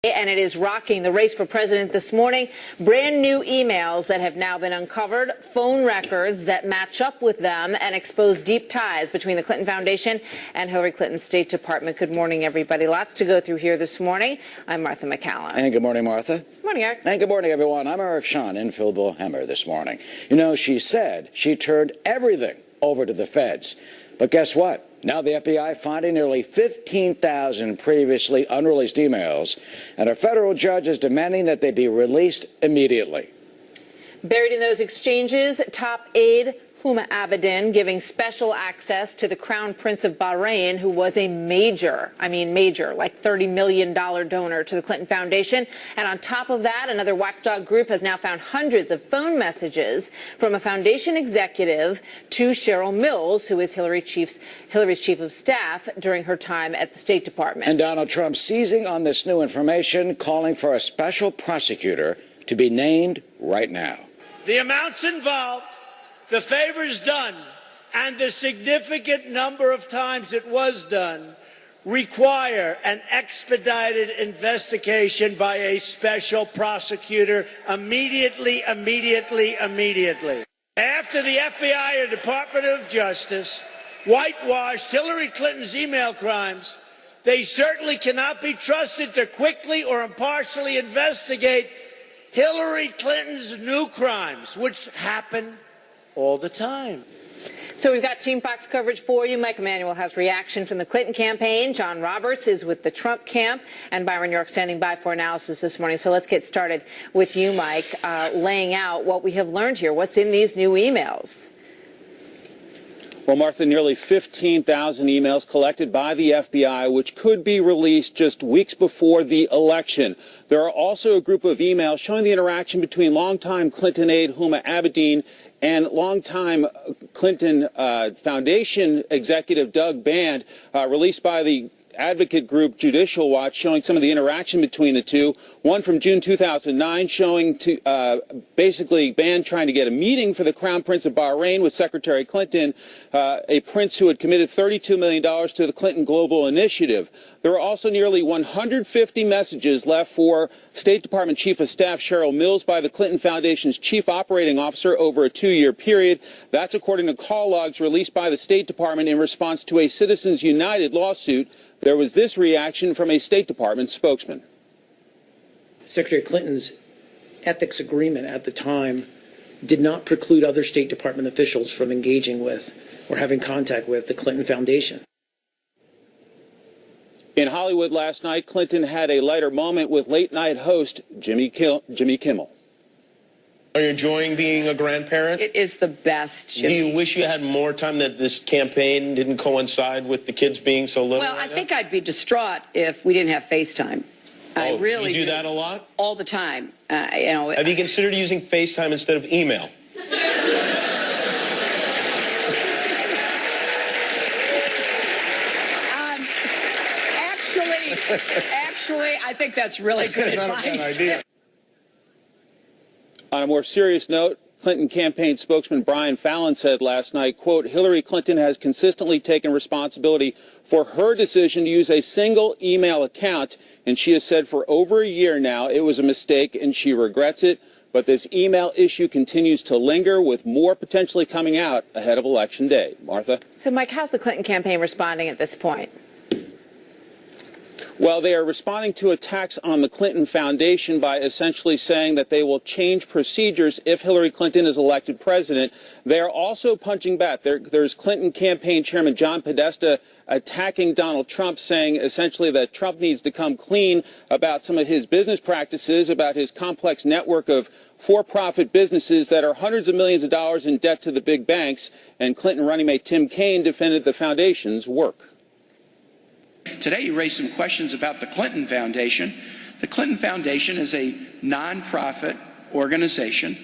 And it is rocking the race for president this morning. Brand new emails that have now been uncovered, phone records that match up with them and expose deep ties between the Clinton Foundation and Hillary Clinton's State Department. Good morning, everybody. Lots to go through here this morning. I'm Martha McCallum. And good morning, Martha. Good morning, Eric. And good morning, everyone. I'm Eric Shawn in for Bill Hemmer this morning. You know, she said she turned everything over to the feds. But guess what? Now the FBI finding nearly 15,000 previously unreleased emails, and a federal judge is demanding that they be released immediately. Buried in those exchanges, top aide Huma Abedin giving special access to the Crown Prince of Bahrain, who was a major, like $30 million donor to the Clinton Foundation. And on top of that, another watchdog group has now found hundreds of phone messages from a foundation executive to Cheryl Mills, who is Hillary's chief of staff during her time at the State Department. And Donald Trump seizing on this new information, calling for a special prosecutor to be named right now. The amounts involved, the favors done, and the significant number of times it was done require an expedited investigation by a special prosecutor immediately. After the FBI or Department of Justice whitewashed Hillary Clinton's email crimes, they certainly cannot be trusted to quickly or impartially investigate Hillary Clinton's new crimes, which happen all the time. So we've got Team Fox coverage for you. Mike Emanuel has reaction from the Clinton campaign. John Roberts is with the Trump camp, and Byron York standing by for analysis this morning. So let's get started with you, Mike, laying out what we have learned here. What's in these new emails? Well, Martha, nearly 15,000 emails collected by the FBI, which could be released just weeks before the election. There are also a group of emails showing the interaction between longtime Clinton aide Huma Abedin and longtime Clinton Foundation executive Doug Band, released by the advocate group Judicial Watch, showing some of the interaction between the two. One from June 2009 showing basically Band trying to get a meeting for the Crown Prince of Bahrain with Secretary Clinton, a prince who had committed $32 million to the Clinton Global Initiative. There are also nearly 150 messages left for State Department Chief of Staff Cheryl Mills by the Clinton Foundation's Chief Operating Officer over a 2-year period. That's according to call logs released by the State Department in response to a Citizens United lawsuit. There was this reaction from a State Department spokesman. Secretary Clinton's ethics agreement at the time did not preclude other State Department officials from engaging with or having contact with the Clinton Foundation. In Hollywood last night, Clinton had a lighter moment with late-night host Jimmy Kimmel. Are you enjoying being a grandparent? It is the best, Jimmy. Do you wish you had more time, that this campaign didn't coincide with the kids being so little? Well, I think I'd be distraught if we didn't have FaceTime. I really do you do that a lot? All the time. Have you considered using FaceTime instead of email? Actually, I think that's really good advice. Not a bad idea. On a more serious note, Clinton campaign spokesman Brian Fallon said last night, quote, Hillary Clinton has consistently taken responsibility for her decision to use a single email account, and she has said for over a year now it was a mistake and she regrets it. But this email issue continues to linger, with more potentially coming out ahead of Election Day. Martha? So, Mike, how's the Clinton campaign responding at this point? Well, they are responding to attacks on the Clinton Foundation by essentially saying that they will change procedures if Hillary Clinton is elected president. They are also punching back. There's Clinton campaign chairman John Podesta attacking Donald Trump, saying essentially that Trump needs to come clean about some of his business practices, about his complex network of for-profit businesses that are hundreds of millions of dollars in debt to the big banks. And Clinton running mate Tim Kaine defended the foundation's work. Today, you raised some questions about the Clinton Foundation. The Clinton Foundation is a nonprofit organization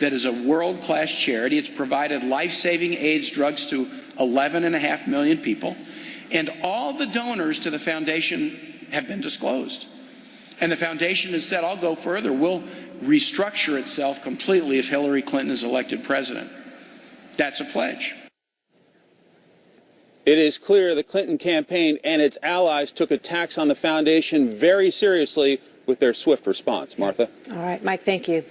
that is a world-class charity. It's provided life-saving AIDS drugs to 11.5 million people. And all the donors to the foundation have been disclosed. And the foundation has said, I'll go further. We'll restructure itself completely if Hillary Clinton is elected president. That's a pledge. It is clear the Clinton campaign and its allies took attacks on the foundation very seriously with their swift response. Martha? All right, Mike, thank you.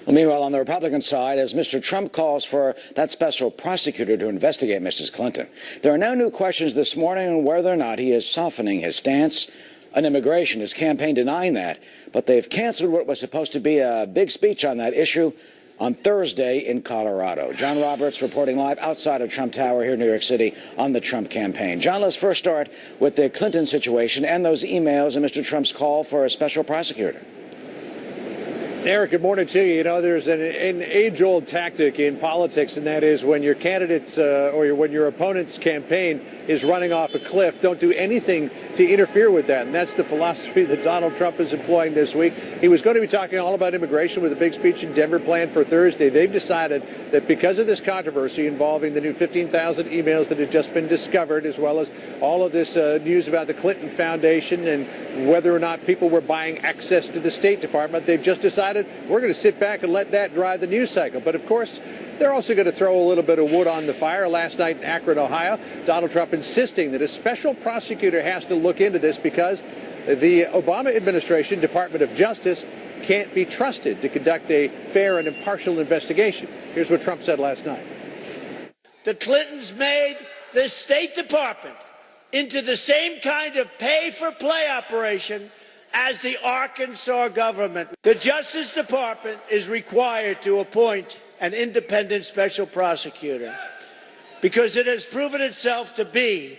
Well, meanwhile, on the Republican side, as Mr. Trump calls for that special prosecutor to investigate Mrs. Clinton, there are no new questions this morning on whether or not he is softening his stance on immigration. His campaign denying that, but they've canceled what was supposed to be a big speech on that issue on Thursday in Colorado. John Roberts reporting live outside of Trump Tower here in New York City on the Trump campaign. John, let's first start with the Clinton situation and those emails and Mr. Trump's call for a special prosecutor. Eric, good morning to you. You know, there's an age-old tactic in politics, and that is when your candidate's or when your opponent's campaign is running off a cliff, don't do anything to interfere with that. And that's the philosophy that Donald Trump is employing this week. He was going to be talking all about immigration with a big speech in Denver planned for Thursday. They've decided that because of this controversy involving the new 15,000 emails that had just been discovered, as well as all of this news about the Clinton Foundation and whether or not people were buying access to the State Department, they've just decided we're going to sit back and let that drive the news cycle. But of course, they're also going to throw a little bit of wood on the fire. Last night in Akron, Ohio, Donald Trump insisting that a special prosecutor has to look into this because the Obama administration, Department of Justice, can't be trusted to conduct a fair and impartial investigation. Here's what Trump said last night. The Clintons made the State Department into the same kind of pay-for-play operation as the Arkansas government. The Justice Department is required to appoint an independent special prosecutor because it has proven itself to be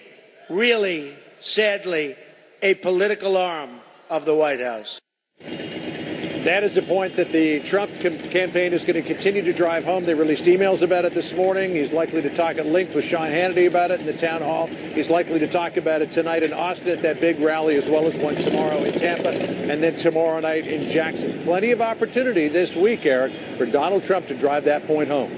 really, sadly, a political arm of the White House. That is a point that the Trump campaign is going to continue to drive home. They released emails about it this morning. He's likely to talk at length with Sean Hannity about it in the town hall. He's likely to talk about it tonight in Austin at that big rally, as well as one tomorrow in Tampa, and then tomorrow night in Jackson. Plenty of opportunity this week, Eric, for Donald Trump to drive that point home.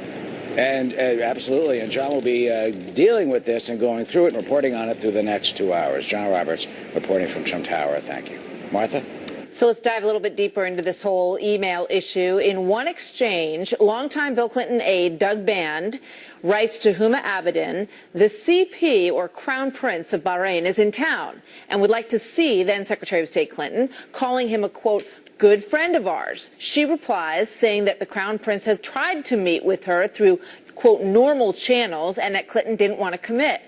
And absolutely, and John will be dealing with this and going through it and reporting on it through the next 2 hours. John Roberts reporting from Trump Tower. Thank you. Martha? So let's dive a little bit deeper into this whole email issue. In one exchange, longtime Bill Clinton aide Doug Band writes to Huma Abedin, the CP, or Crown Prince of Bahrain, is in town and would like to see then Secretary of State Clinton, calling him a, quote, good friend of ours. She replies saying that the Crown Prince has tried to meet with her through, quote, normal channels and that Clinton didn't want to commit.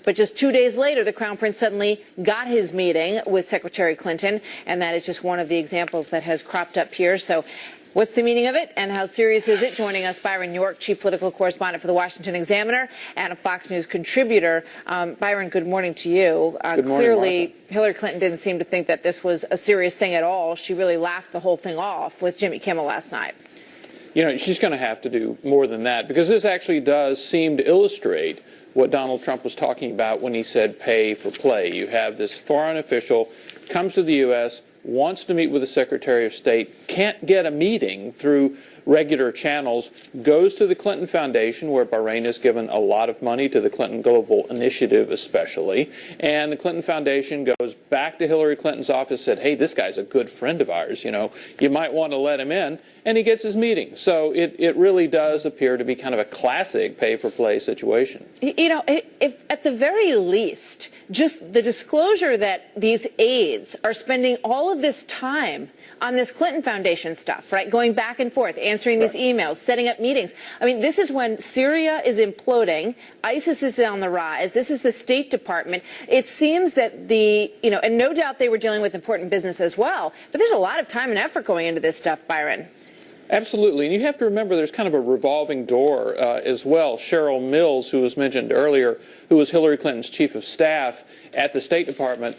But just 2 days later, the Crown Prince suddenly got his meeting with Secretary Clinton, and that is just one of the examples that has cropped up here. So what's the meaning of it and how serious is it? Joining us, Byron York, chief political correspondent for the Washington Examiner and a Fox News contributor. Byron, good morning to you. Good morning, clearly, Martha. Hillary Clinton didn't seem to think that this was a serious thing at all. She really laughed the whole thing off with Jimmy Kimmel last night. You know, she's going to have to do more than that, because this actually does seem to illustrate what Donald Trump was talking about when he said pay for play. You have this foreign official comes to the U.S., wants to meet with the Secretary of State, can't get a meeting through regular channels, goes to the Clinton Foundation, where Bahrain has given a lot of money to the Clinton Global Initiative especially, and the Clinton Foundation goes back to Hillary Clinton's office, said, hey, this guy's a good friend of ours, you know, you might want to let him in, and he gets his meeting. So it really does appear to be kind of a classic pay-for-play situation. You know, if at the very least, just the disclosure that these aides are spending all of this time on this Clinton Foundation stuff, right, going back and forth, answering these emails, setting up meetings. I mean, this is when Syria is imploding, ISIS is on the rise, this is the State Department. It seems that and no doubt they were dealing with important business as well, but there's a lot of time and effort going into this stuff, Byron. Absolutely, and you have to remember there's kind of a revolving door as well. Cheryl Mills, who was mentioned earlier, who was Hillary Clinton's chief of staff at the State Department,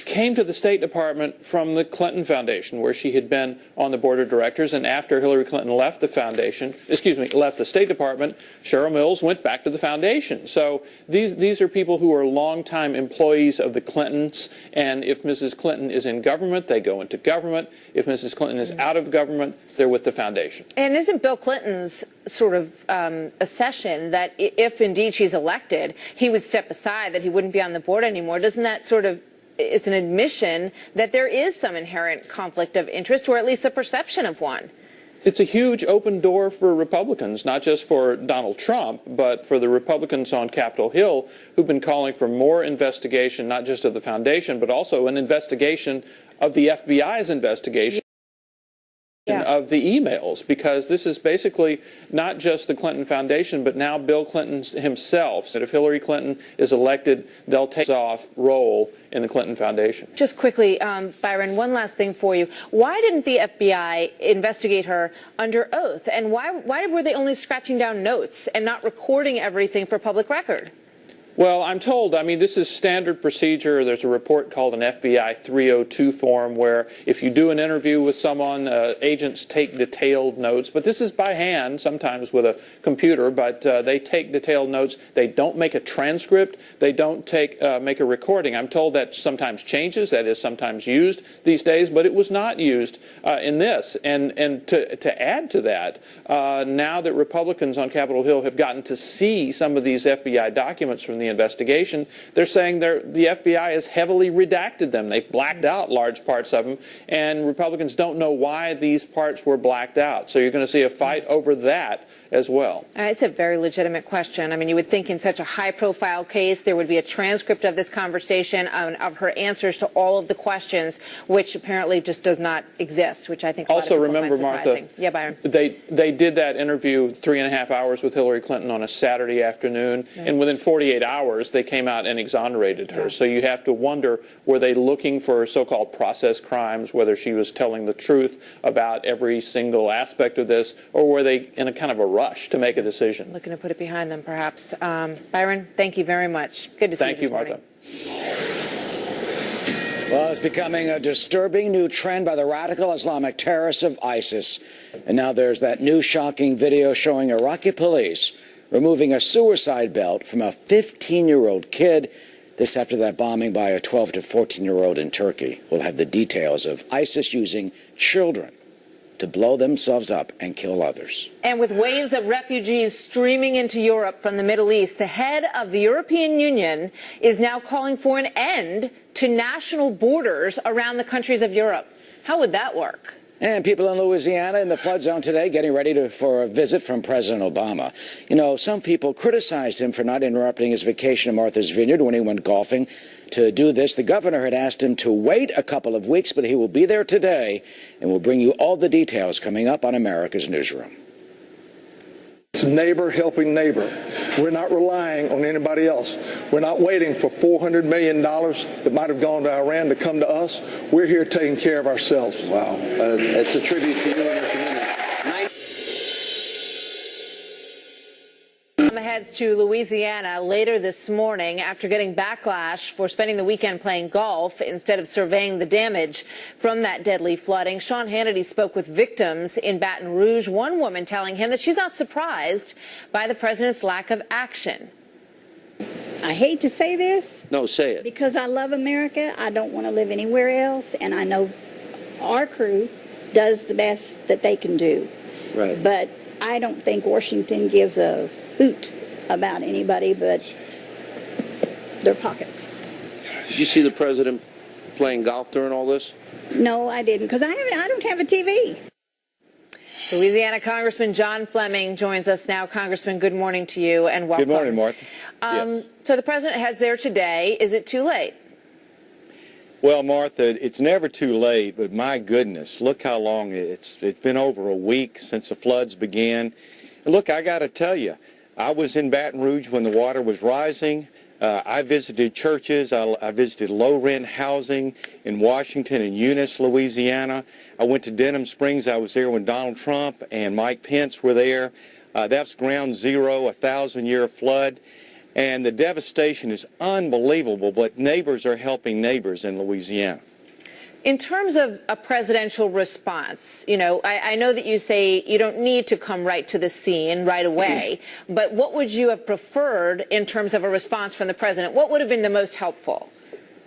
came to the State Department from the Clinton Foundation, where she had been on the board of directors. And after Hillary Clinton left the left the State Department, Cheryl Mills went back to the foundation. So these are people who are longtime employees of the Clintons. And if Mrs. Clinton is in government, they go into government. If Mrs. Clinton is out of government, they're with the foundation. And isn't Bill Clinton's sort of accession that if indeed she's elected, he would step aside, that he wouldn't be on the board anymore? Doesn't that sort of, it's an admission that there is some inherent conflict of interest, or at least a perception of one? It's a huge open door for Republicans, not just for Donald Trump, but for the Republicans on Capitol Hill who've been calling for more investigation, not just of the foundation, but also an investigation of the FBI's investigation of the emails, because this is basically not just the Clinton Foundation, but now Bill Clinton himself. That if Hillary Clinton is elected, they'll take off role in the Clinton Foundation. Just quickly, Byron, one last thing for you. Why didn't the FBI investigate her under oath? And why were they only scratching down notes and not recording everything for public record? Well, I'm told, I mean, this is standard procedure. There's a report called an FBI 302 form where if you do an interview with someone, agents take detailed notes. But this is by hand, sometimes with a computer, but they take detailed notes. They don't make a transcript. They don't make a recording. I'm told that sometimes changes, that is sometimes used these days, but it was not used in this. And to add to that, now that Republicans on Capitol Hill have gotten to see some of these FBI documents from the investigation, they're saying the FBI has heavily redacted them. They've blacked out large parts of them, and Republicans don't know why these parts were blacked out. So you're going to see a fight over that as well. It's a very legitimate question. I mean, you would think in such a high-profile case there would be a transcript of this conversation, of her answers to all of the questions, which apparently just does not exist, which I think a lot of people remember, find surprising. Martha, yeah, Byron. They did that interview 3.5 hours with Hillary Clinton on a Saturday afternoon, and within 48 hours they came out and exonerated her. So you have to wonder, were they looking for so-called process crimes, whether she was telling the truth about every single aspect of this, or were they in a kind of a rush to make a decision? Looking to put it behind them, perhaps. Byron, thank you very much. Good to see you this morning. Thank you, Martha. Well, it's becoming a disturbing new trend by the radical Islamic terrorists of ISIS. And now there's that new shocking video showing Iraqi police removing a suicide belt from a 15-year-old kid. This after that bombing by a 12 to 14-year-old in Turkey. We'll have the details of ISIS using children to blow themselves up and kill others. And with waves of refugees streaming into Europe from the Middle East, the head of the European Union is now calling for an end to national borders around the countries of Europe. How would that work? And people in Louisiana in the flood zone today getting ready for a visit from President Obama. You know, some people criticized him for not interrupting his vacation in Martha's Vineyard when he went golfing. To do this, the governor had asked him to wait a couple of weeks, but he will be there today, and we'll bring you all the details coming up on America's Newsroom. It's neighbor helping neighbor. We're not relying on anybody else. We're not waiting for $400 million that might have gone to Iran to come to us. We're here taking care of ourselves. Wow. It's a tribute to you and your community. Heads to Louisiana later this morning after getting backlash for spending the weekend playing golf instead of surveying the damage from that deadly flooding. Sean Hannity spoke with victims in Baton Rouge, one woman telling him that she's not surprised by the president's lack of action. I hate to say this. No, say it. Because I love America. I don't want to live anywhere else, and I know our crew does the best that they can do. Right. But I don't think Washington gives a hoot about anybody but their pockets. Did you see the president playing golf during all this? No, I didn't, because I don't have a TV. Louisiana Congressman John Fleming joins us now. Congressman, good morning to you and welcome. Good morning, Martha. Yes. So the president heads there today. Is it too late? Well, Martha, it's never too late, but my goodness, look how long it's been over a week since the floods began. And look, I got to tell you, I was in Baton Rouge when the water was rising. I visited churches. I visited low-rent housing in Washington and Eunice, Louisiana. I went to Denham Springs. I was there when Donald Trump and Mike Pence were there. That's ground zero, a 1,000-year flood. And the devastation is unbelievable, but neighbors are helping neighbors in Louisiana. In terms of a presidential response, you know, I know that you say you don't need to come right to the scene right away, but what would you have preferred in terms of a response from the president? What would have been the most helpful?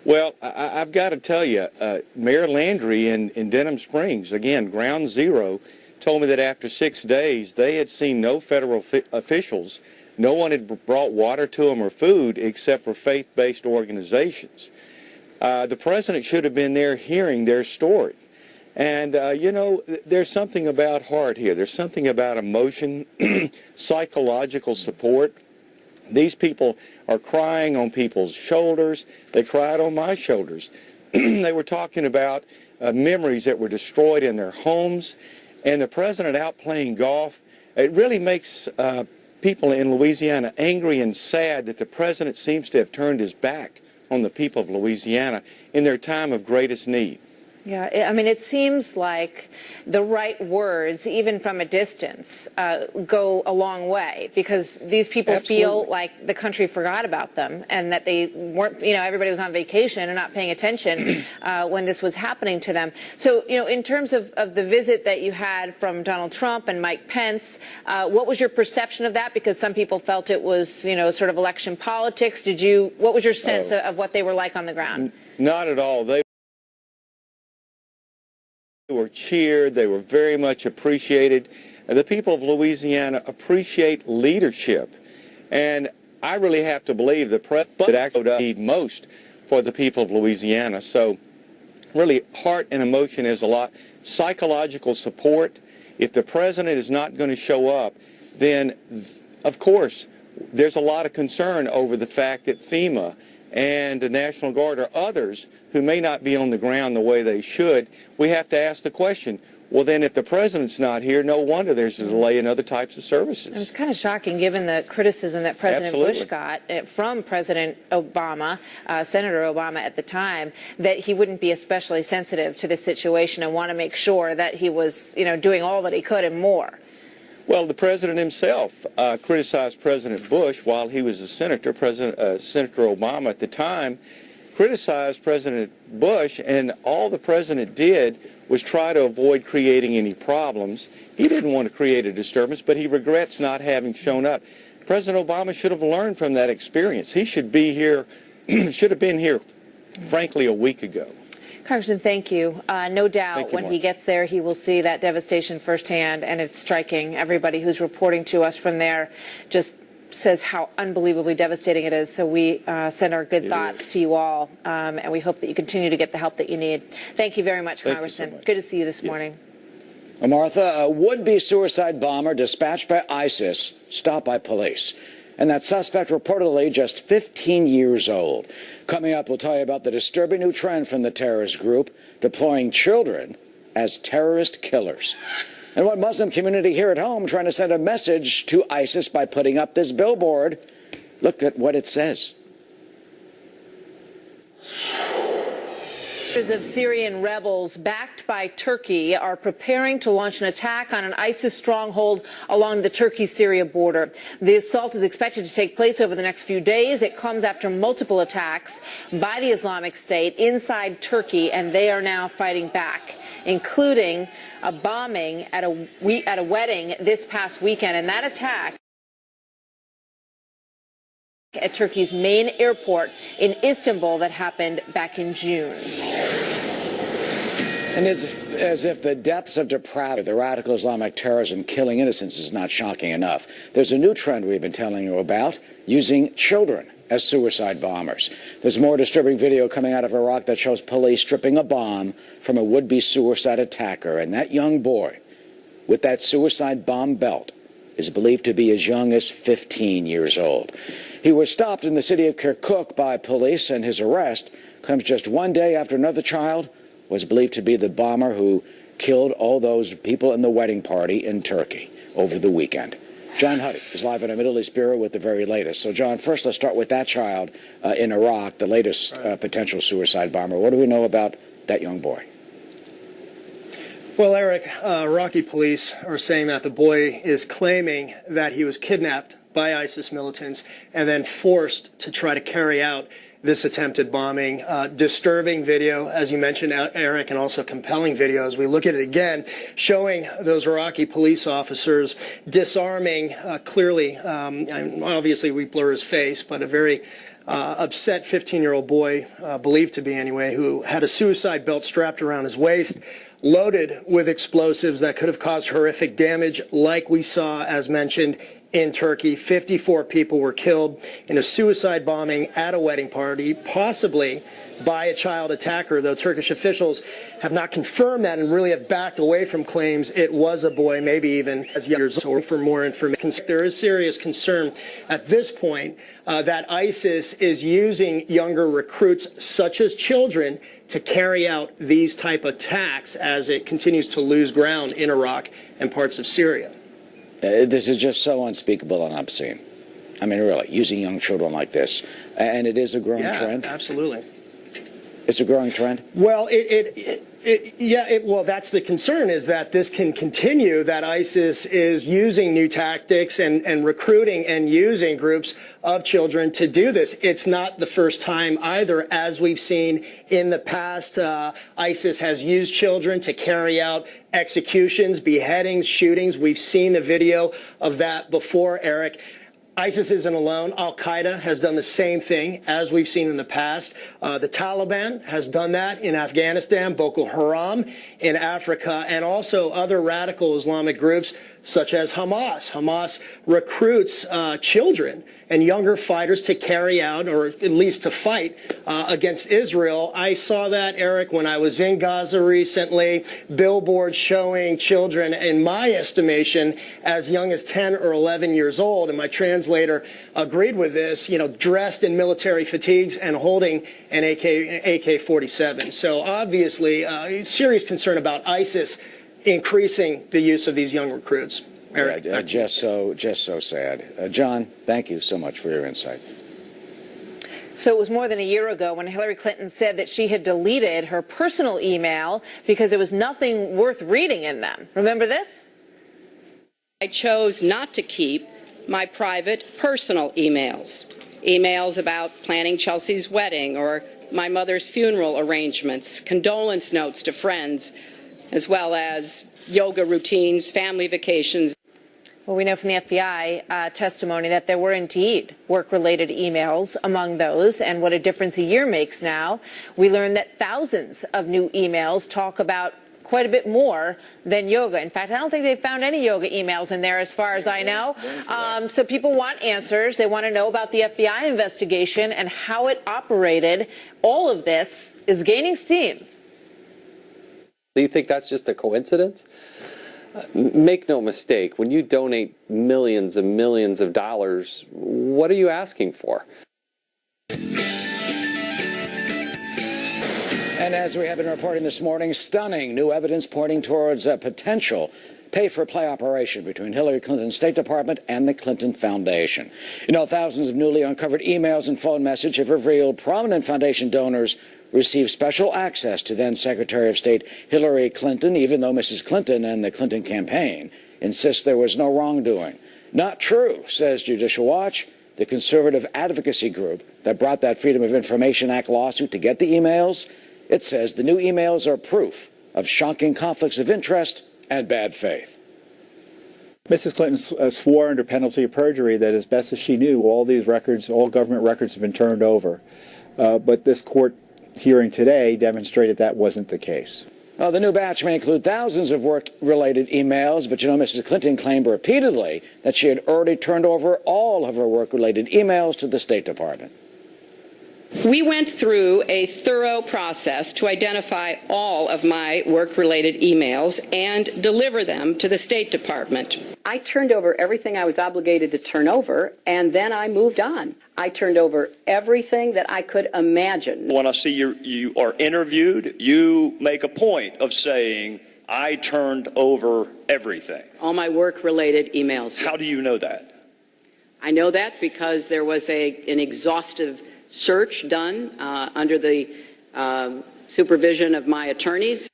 Well, I've got to tell you, Mayor Landry in Denham Springs, again, ground zero, told me that after 6 days they had seen no federal officials. No one had brought water to them or food except for faith-based organizations. The president should have been there hearing their story. And, there's something about heart here. There's something about emotion, psychological support. These people are crying on people's shoulders. They cried on my shoulders. They were talking about memories that were destroyed in their homes. And the president out playing golf. It really makes people in Louisiana angry and sad that the president seems to have turned his back on the people of Louisiana in their time of greatest need. Yeah, I mean, it seems like the right words, even from a distance, go a long way, because these people Absolutely. feel like the country forgot about them and that they weren't, everybody was on vacation and not paying attention when this was happening to them. So, in terms of the visit that you had from Donald Trump and Mike Pence, what was your perception of that? Because some people felt it was, sort of election politics. What was your sense of what they were like on the ground? Not at all. They were cheered. They were very much appreciated. And the people of Louisiana appreciate leadership. And I really have to believe the president actually need most for the people of Louisiana. So really, heart and emotion is a lot. Psychological support. If the president is not going to show up, then, of course, there's a lot of concern over the fact that FEMA and the National Guard or others who may not be on the ground the way they should, we have to ask the question, well, then if the president's not here, no wonder there's a delay in other types of services. It was kind of shocking, given the criticism that President Bush got from President Obama, Senator Obama at the time, that he wouldn't be especially sensitive to this situation and want to make sure that he was, doing all that he could and more. Well, the president himself criticized President Bush while he was a senator. Senator Obama at the time criticized President Bush, and all the president did was try to avoid creating any problems. He didn't want to create a disturbance, but he regrets not having shown up. President Obama should have learned from that experience. He should be here, should have been here, frankly, a week ago. Congressman, thank you. No doubt when he gets there, he will see that devastation firsthand, and it's striking. Everybody who's reporting to us from there just says how unbelievably devastating it is. So we send our good thoughts to you all, and we hope that you continue to get the help that you need. Thank you very much, Congressman. Good to see you this morning. Well, Martha, a would-be suicide bomber dispatched by ISIS stopped by police. And that suspect reportedly just 15 years old. Coming up, we'll tell you about the disturbing new trend from the terrorist group, deploying children as terrorist killers. And one Muslim community here at home trying to send a message to ISIS by putting up this billboard. Look at what it says. Of Syrian rebels backed by Turkey are preparing to launch an attack on an ISIS stronghold along the Turkey-Syria border. The assault is expected to take place over the next few days. It comes after multiple attacks by the Islamic State inside Turkey, and they are now fighting back, including a bombing at a wedding this past weekend. And that attack at Turkey's main airport in Istanbul that happened back in June. And as if the depths of depravity, the radical Islamic terrorism killing innocents is not shocking enough, there's a new trend we've been telling you about, using children as suicide bombers. There's more disturbing video coming out of Iraq that shows police stripping a bomb from a would-be suicide attacker, and that young boy with that suicide bomb belt is believed to be as young as 15 years old. He was stopped in the city of Kirkuk by police, and his arrest comes just one day after another child was believed to be the bomber who killed all those people in the wedding party in Turkey over the weekend. John Huddy is live in our Middle East Bureau with the very latest. So, John, first let's start with that child in Iraq, the latest potential suicide bomber. What do we know about that young boy? Well, Eric, Iraqi police are saying that the boy is claiming that he was kidnapped by ISIS militants and then forced to try to carry out this attempted bombing. Disturbing video, as you mentioned, Eric, and also compelling video as we look at it again, showing those Iraqi police officers disarming clearly, obviously we blur his face, but a very upset 15-year-old boy, believed to be anyway, who had a suicide belt strapped around his waist, loaded with explosives that could have caused horrific damage, like we saw, as mentioned, in Turkey. 54 people were killed in a suicide bombing at a wedding party, possibly by a child attacker, though Turkish officials have not confirmed that and really have backed away from claims it was a boy, maybe even as young as old. For more information, there is serious concern at this point that ISIS is using younger recruits, such as children, to carry out these type of attacks as it continues to lose ground in Iraq and parts of Syria. This is just so unspeakable and obscene. I mean, really, using young children like this. And it is a growing trend. Absolutely. It's a growing trend? Well, well, that's the concern, is that this can continue, that ISIS is using new tactics and recruiting and using groups of children to do this. It's not the first time either. As we've seen in the past, ISIS has used children to carry out executions, beheadings, shootings. We've seen the video of that before, Eric. ISIS isn't alone. Al-Qaeda has done the same thing, as we've seen in the past. The Taliban has done that in Afghanistan, Boko Haram in Africa, and also other radical Islamic groups such as Hamas. Hamas recruits children and younger fighters to carry out, or at least to fight, against Israel. I saw that, Eric, when I was in Gaza recently. Billboards showing children, in my estimation, as young as 10 or 11 years old, and my translator agreed with this, dressed in military fatigues and holding an AK-47. So obviously, serious concern about ISIS increasing the use of these young recruits. Eric, just so sad. John, thank you so much for your insight. So it was more than a year ago when Hillary Clinton said that she had deleted her personal email because there was nothing worth reading in them. Remember this? I chose not to keep my private personal emails. Emails about planning Chelsea's wedding or my mother's funeral arrangements, condolence notes to friends, as well as yoga routines, family vacations. Well, we know from the FBI testimony that there were indeed work-related emails among those, and what a difference a year makes now. We learned that thousands of new emails talk about quite a bit more than yoga. In fact, I don't think they found any yoga emails in there as far as I know. So people want answers. They want to know about the FBI investigation and how it operated. All of this is gaining steam. Do you think that's just a coincidence? Make no mistake, when you donate millions and millions of dollars, what are you asking for? And as we have been reporting this morning, stunning new evidence pointing towards a potential pay-for-play operation between Hillary Clinton's State Department and the Clinton Foundation. Thousands of newly uncovered emails and phone messages have revealed prominent foundation donors received special access to then-Secretary of State Hillary Clinton, even though Mrs. Clinton and the Clinton campaign insist there was no wrongdoing. Not true, says Judicial Watch, the conservative advocacy group that brought that Freedom of Information Act lawsuit to get the emails. It says the new emails are proof of shocking conflicts of interest and bad faith. Mrs. Clinton swore under penalty of perjury that as best as she knew, all these records, all government records have been turned over. But this court hearing today demonstrated that wasn't the case. Well, the new batch may include thousands of work-related emails, but Mrs. Clinton claimed repeatedly that she had already turned over all of her work-related emails to the State Department. We went through a thorough process to identify all of my work-related emails and deliver them to the State Department. I turned over everything I was obligated to turn over, and then I moved on. I turned over everything that I could imagine. When I see you are interviewed, you make a point of saying, I turned over everything. All my work-related emails. How do you know that? I know that because there was an exhaustive search done under the supervision of my attorneys.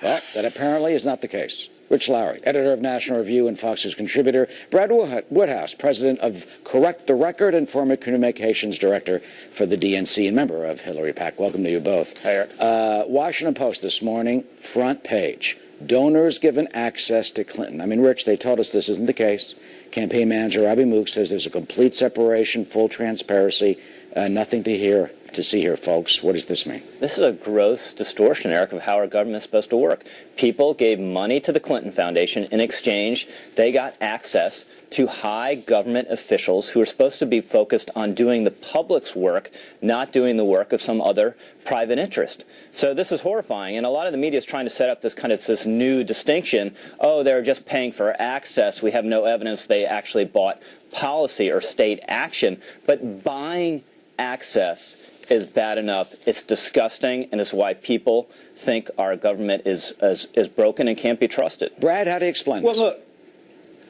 Well, that apparently is not the case. Rich Lowry, editor of National Review and Fox's contributor. Brad Woodhouse, president of Correct the Record and former communications director for the DNC and member of Hillary PAC. Welcome to you both. Hi, Eric. Washington Post this morning, front page. Donors given access to Clinton. I mean, Rich, they told us this isn't the case. Campaign manager Abby Mook says there's a complete separation, full transparency, nothing to hear to see here, folks. What does this mean? This is a gross distortion, Eric, of how our government is supposed to work. People gave money to the Clinton Foundation. In exchange, they got access to high government officials who are supposed to be focused on doing the public's work, not doing the work of some other private interest. So this is horrifying, and a lot of the media is trying to set up this new distinction. Oh, they're just paying for access. We have no evidence they actually bought policy or state action. But buying access is bad enough. It's disgusting, and it's why people think our government is broken and can't be trusted. Brad, how do you explain this?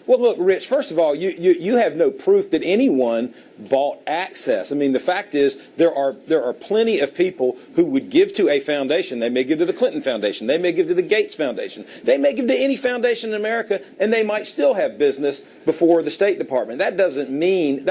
Well, look, Rich, first of all, you have no proof that anyone bought access. I mean, the fact is there are plenty of people who would give to a foundation. They may give to the Clinton Foundation. They may give to the Gates Foundation. They may give to any foundation in America, and they might still have business before the State Department. That doesn't mean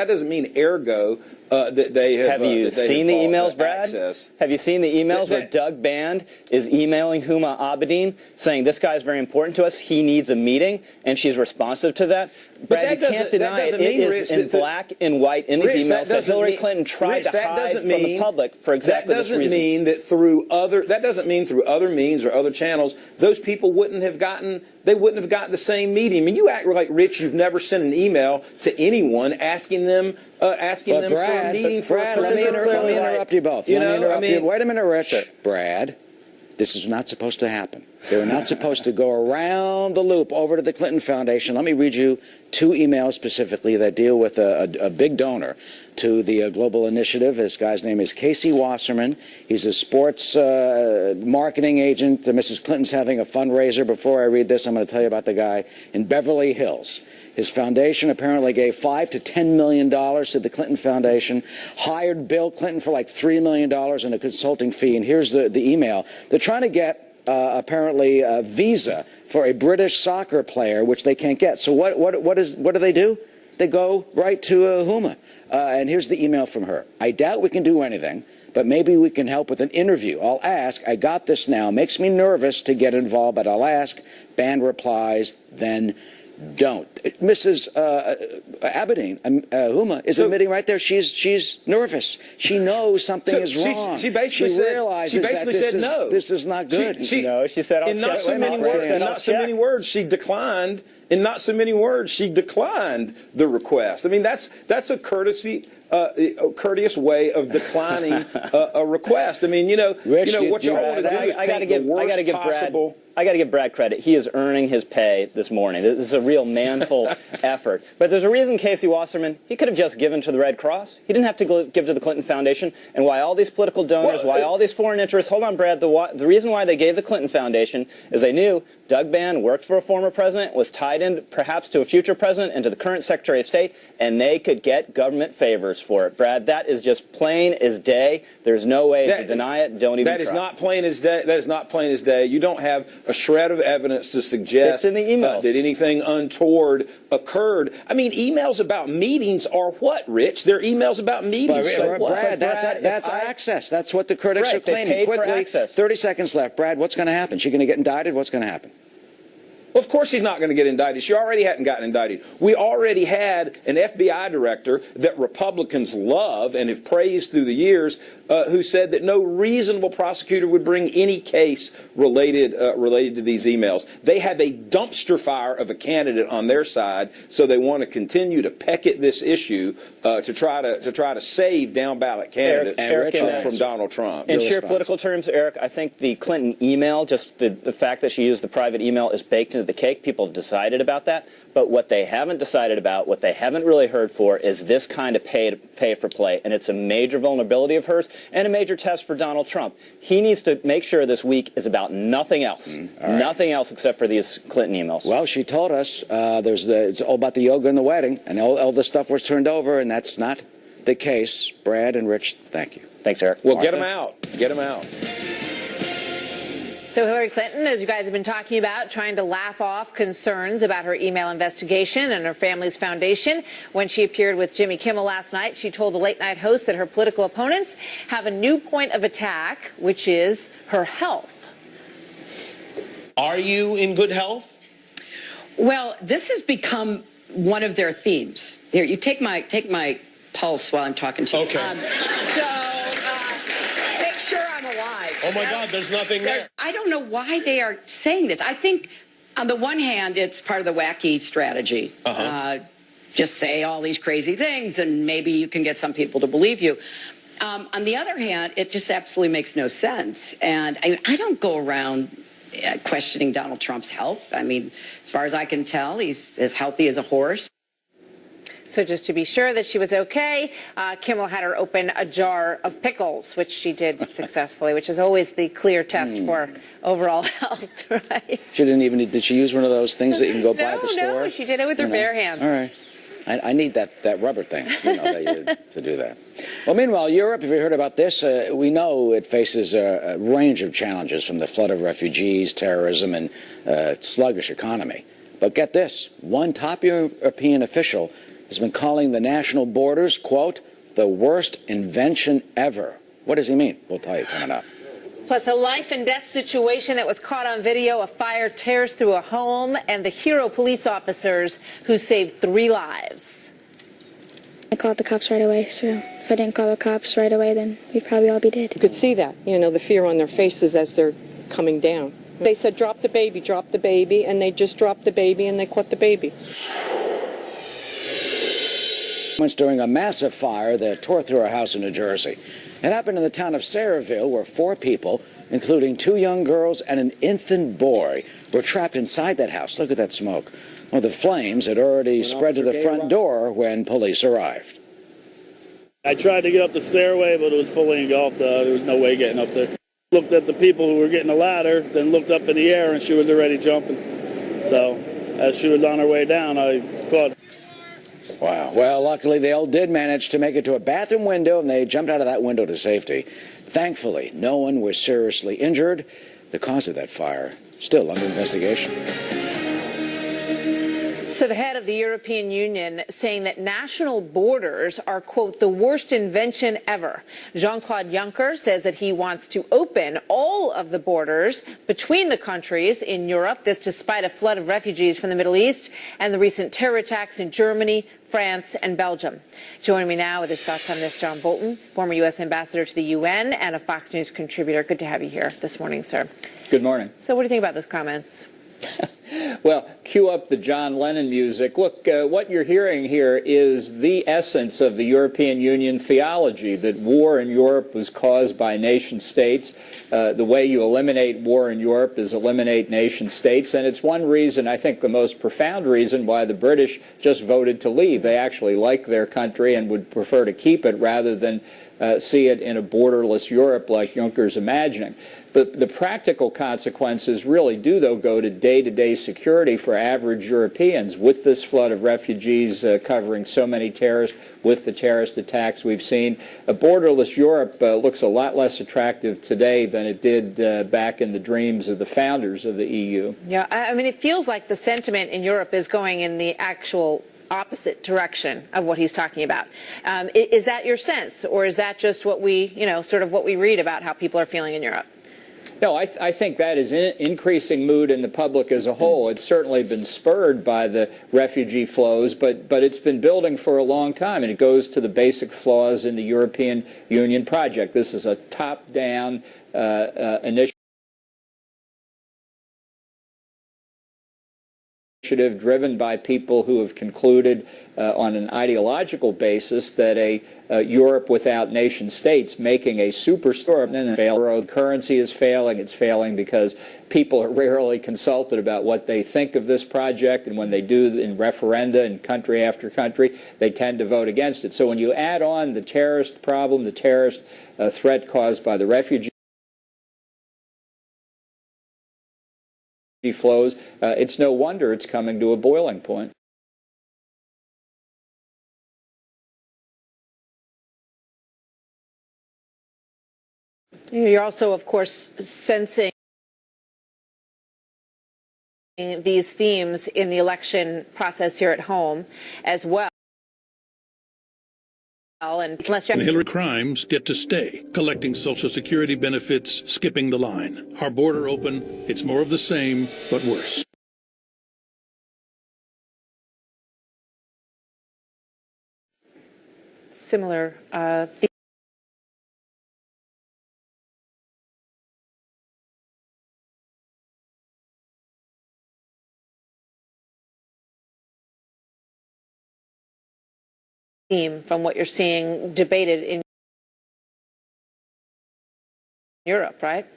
ergo that they have. Have you seen the emails, Brad? Access. Have you seen the emails where Doug Band is emailing Huma Abedin saying this guy is very important to us, he needs a meeting, and she's responsive to that? Brad, you can't deny it. It is in black and white in these emails that Hillary Clinton tried to hide from the public for exactly this reason. That doesn't mean that through other means or other channels, those people wouldn't have gotten the same meeting. I mean, you act like, Rich, you've never sent an email to anyone asking them for a meeting for a let me interrupt you both. Wait a minute, Rich. Brad, this is not supposed to happen. They're not supposed to go around the loop over to the Clinton Foundation. Let me read you two emails specifically that deal with a big donor to the global initiative. This guy's name is Casey Wasserman. He's a sports marketing agent. Mrs. Clinton's having a fundraiser. Before I read this, I'm going to tell you about the guy in Beverly Hills. His foundation apparently gave $5 to $10 million to the Clinton Foundation, hired Bill Clinton for like $3 million in a consulting fee. And here's the email. They're trying to get apparently a visa for a British soccer player, which they can't get. So what do they do? They go right to Huma. And here's the email from her. I doubt we can do anything, but maybe we can help with an interview. I'll ask. I got this now. Makes me nervous to get involved, but I'll ask. Band replies, then don't. Mrs. Abedin, Huma, is admitting right there she's nervous. She knows something is wrong. She basically realizes said no. This is not good. No, she said, in not so many words, she declined. In not so many words, she declined the request. I mean, that's a courteous way of declining a request. I mean, Rich, what you all want to do is paint the worst possible. I got to give Brad credit. He is earning his pay this morning. This is a real manful effort. But there's a reason Casey Wasserman, he could have just given to the Red Cross. He didn't have to give to the Clinton Foundation. And why all these political donors, why all these foreign interests, hold on, Brad, the reason why they gave the Clinton Foundation is they knew Doug Band worked for a former president, was tied in perhaps to a future president and to the current Secretary of State, and they could get government favors for it. Brad, that is just plain as day. There's no way to deny it. Don't even try. That is not plain as day. That is not plain as day. You don't have a shred of evidence to suggest in the emails. That anything untoward occurred. I mean, emails about meetings are what, Rich? They're emails about meetings. Brad, that's access. That's what the critics are claiming. They paid Quickly, for access. 30 seconds left. Brad, what's going to happen? She's going to get indicted? What's going to happen? Well, of course she's not going to get indicted. She already hadn't gotten indicted. We already had an FBI director that Republicans love and have praised through the years who said that no reasonable prosecutor would bring any case related to these emails. They have a dumpster fire of a candidate on their side, so they want to continue to peck at this issue to try to save down ballot candidates from Donald Trump. In sheer political terms, Eric, I think the Clinton email, just the fact that she used the private email, is baked into the cake. People have decided about that. But what they haven't decided about, what they haven't really heard for, is this kind of pay for play. And it's a major vulnerability of hers and a major test for Donald Trump. He needs to make sure this week is about nothing else. Nothing else except for these Clinton emails. Well, she told us it's all about the yoga and the wedding, and all the stuff was turned over, and that's not the case. Brad and Rich, thank you. Thanks, Eric. Well, get them out. Get them out. So Hillary Clinton, as you guys have been talking about, trying to laugh off concerns about her email investigation and her family's foundation. When she appeared with Jimmy Kimmel last night, she told the late-night host that her political opponents have a new point of attack, which is her health. Are you in good health? Well, this has become one of their themes. Here, you take my pulse while I'm talking to you. Okay. Oh my God, there's nothing there. I don't know why they are saying this. I think on the one hand, it's part of the wacky strategy. Just say all these crazy things and maybe you can get some people to believe you. On the other hand, it just absolutely makes no sense. And I don't go around questioning Donald Trump's health. I mean, as far as I can tell, he's as healthy as a horse. So just to be sure that she was okay, Kimmel had her open a jar of pickles, which she did successfully, which is always the clear test for overall health, right? She didn't even, did she use one of those things that you can go buy at the store? No, she did it with her bare hands. All right. I need that rubber thing, to do that. Well, meanwhile, Europe, have you heard about this? We know it faces a range of challenges from the flood of refugees, terrorism, and sluggish economy. But get this, one top European official has been calling the national borders, quote, the worst invention ever. What does he mean? We'll tell you coming up. Plus, a life and death situation that was caught on video. A fire tears through a home, and the hero police officers who saved 3 lives. I called the cops right away, so if I didn't call the cops right away, then we'd probably all be dead. You could see that, the fear on their faces as they're coming down. They said, drop the baby, and they just dropped the baby, and they caught the baby. During a massive fire that tore through a house in New Jersey. It happened in the town of Sayreville, where 4 people, including 2 young girls and an infant boy, were trapped inside that house. Look at that smoke. Well, the flames had already spread to the front door when police arrived. I tried to get up the stairway, but it was fully engulfed. There was no way getting up there. Looked at the people who were getting the ladder, then looked up in the air, and she was already jumping. So as she was on her way down, I caught her. Wow. Well, luckily, they all did manage to make it to a bathroom window, and they jumped out of that window to safety. Thankfully, no one was seriously injured. The cause of that fire still under investigation. So the head of the European Union saying that national borders are, quote, the worst invention ever. Jean-Claude Juncker says that he wants to open all of the borders between the countries in Europe, this despite a flood of refugees from the Middle East and the recent terror attacks in Germany, France, and Belgium. Joining me now with his thoughts on this, John Bolton, former U.S. ambassador to the UN and a Fox News contributor. Good to have you here this morning, sir. Good morning. So what do you think about those comments? Well, cue up the John Lennon music. Look, what you're hearing here is the essence of the European Union theology, that war in Europe was caused by nation states. The way you eliminate war in Europe is eliminate nation states, and it's one reason, I think the most profound reason, why the British just voted to leave. They actually like their country and would prefer to keep it rather than see it in a borderless Europe like Juncker's imagining. But the practical consequences really do, though, go to day-to-day security for average Europeans. With this flood of refugees covering so many terrorists, with the terrorist attacks we've seen, a borderless Europe looks a lot less attractive today than it did back in the dreams of the founders of the EU. Yeah, I mean, it feels like the sentiment in Europe is going in the actual opposite direction of what he's talking about. Is that your sense, or is that just what we, sort of what we read about how people are feeling in Europe? No, I think that is an increasing mood in the public as a whole. It's certainly been spurred by the refugee flows, but it's been building for a long time, and it goes to the basic flaws in the European Union project. This is a top-down initiative driven by people who have concluded on an ideological basis that a Europe without nation states making a superstore and then fail. Currency is failing. It's failing because people are rarely consulted about what they think of this project, and when they do in referenda in country after country, they tend to vote against it. So when you add on the terrorist problem, the terrorist threat caused by the refugee flows, it's no wonder it's coming to a boiling point. You're also, of course, sensing these themes in the election process here at home as well. And Hillary crimes get to stay, collecting Social Security benefits, skipping the line. Our border open, it's more of the same, but worse. Similar theme from what you're seeing debated in Europe, right?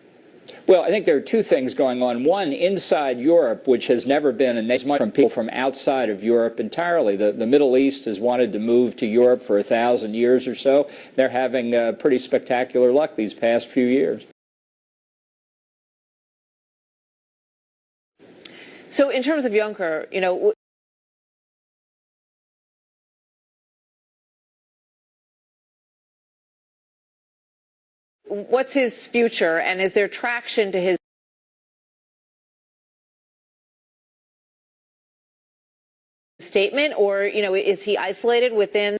Well, I think there are two things going on. One, inside Europe, which has never been as much from people from outside of Europe entirely. The Middle East has wanted to move to Europe for 1,000 years or so. They're having pretty spectacular luck these past few years. So in terms of Juncker, you know, what's his future, and is there traction to his statement, or, you know, is he isolated within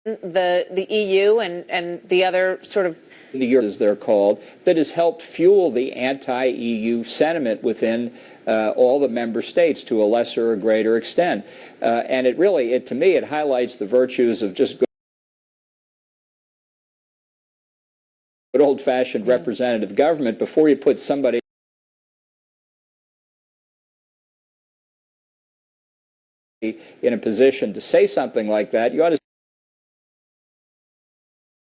the EU and the other sort of the Euro, as they're called, that has helped fuel the anti-EU sentiment within all the member states to a lesser or greater extent. And it really, to me, it highlights the virtues of just good old-fashioned representative government. Before you put somebody in a position to say something like that, you ought to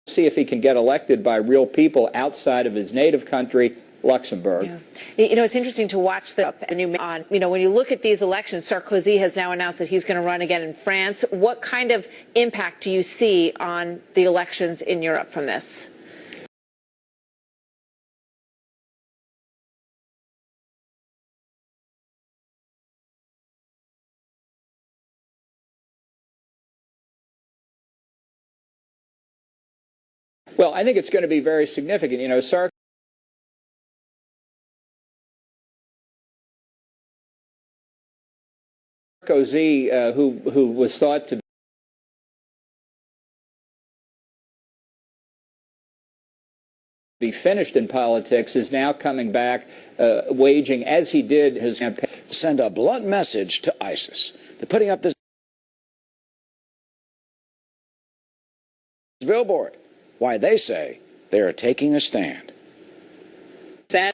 see if he can get elected by real people outside of his native country, Luxembourg. Yeah. You know, it's interesting to watch when you look at these elections. Sarkozy has now announced that he's going to run again in France. What kind of impact do you see on the elections in Europe from this? Well, I think it's going to be very significant. You know, Sarkozy, who was thought to be finished in politics, is now coming back, waging, as he did his campaign. Send a blunt message to ISIS. They're putting up this billboard. Why, they say they are taking a stand. Sad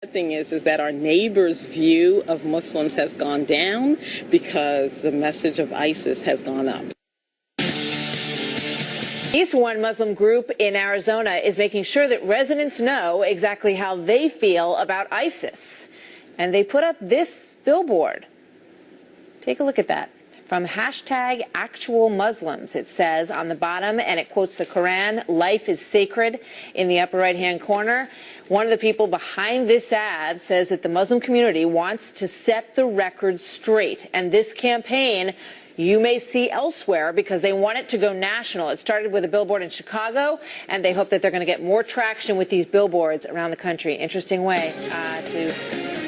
thing is that our neighbors' view of Muslims has gone down because the message of ISIS has gone up. East One Muslim group in Arizona is making sure that residents know exactly how they feel about ISIS. And they put up this billboard. Take a look at that. From #ActualMuslims, it says on the bottom, and it quotes the Quran, "Life is sacred," in the upper right-hand corner. One of the people behind this ad says that the Muslim community wants to set the record straight. And this campaign you may see elsewhere because they want it to go national. It started with a billboard in Chicago, and they hope that they're going to get more traction with these billboards around the country. Interesting way to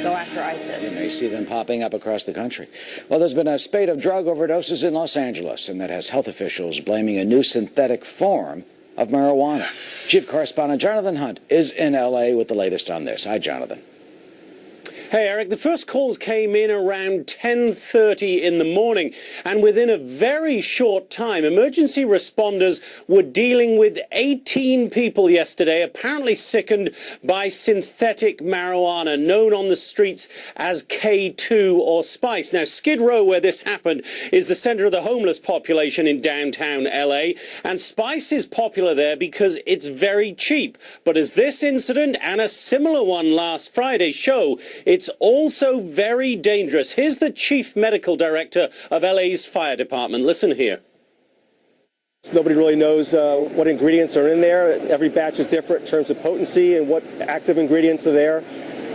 go after ISIS. You may see them popping up across the country. Well, there's been a spate of drug overdoses in Los Angeles, and that has health officials blaming a new synthetic form of marijuana. Chief Correspondent Jonathan Hunt is in L.A. with the latest on this. Hi, Jonathan. Hey, Eric, the first calls came in around 10:30 in the morning, and within a very short time, emergency responders were dealing with 18 people yesterday, apparently sickened by synthetic marijuana, known on the streets as K2 or Spice. Now, Skid Row, where this happened, is the center of the homeless population in downtown LA, and Spice is popular there because it's very cheap. But as this incident and a similar one last Friday show, it's also very dangerous. Here's the chief medical director of LA's fire department. Listen here. Nobody really knows what ingredients are in there. Every batch is different in terms of potency and what active ingredients are there.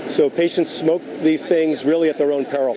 So patients smoke these things really at their own peril.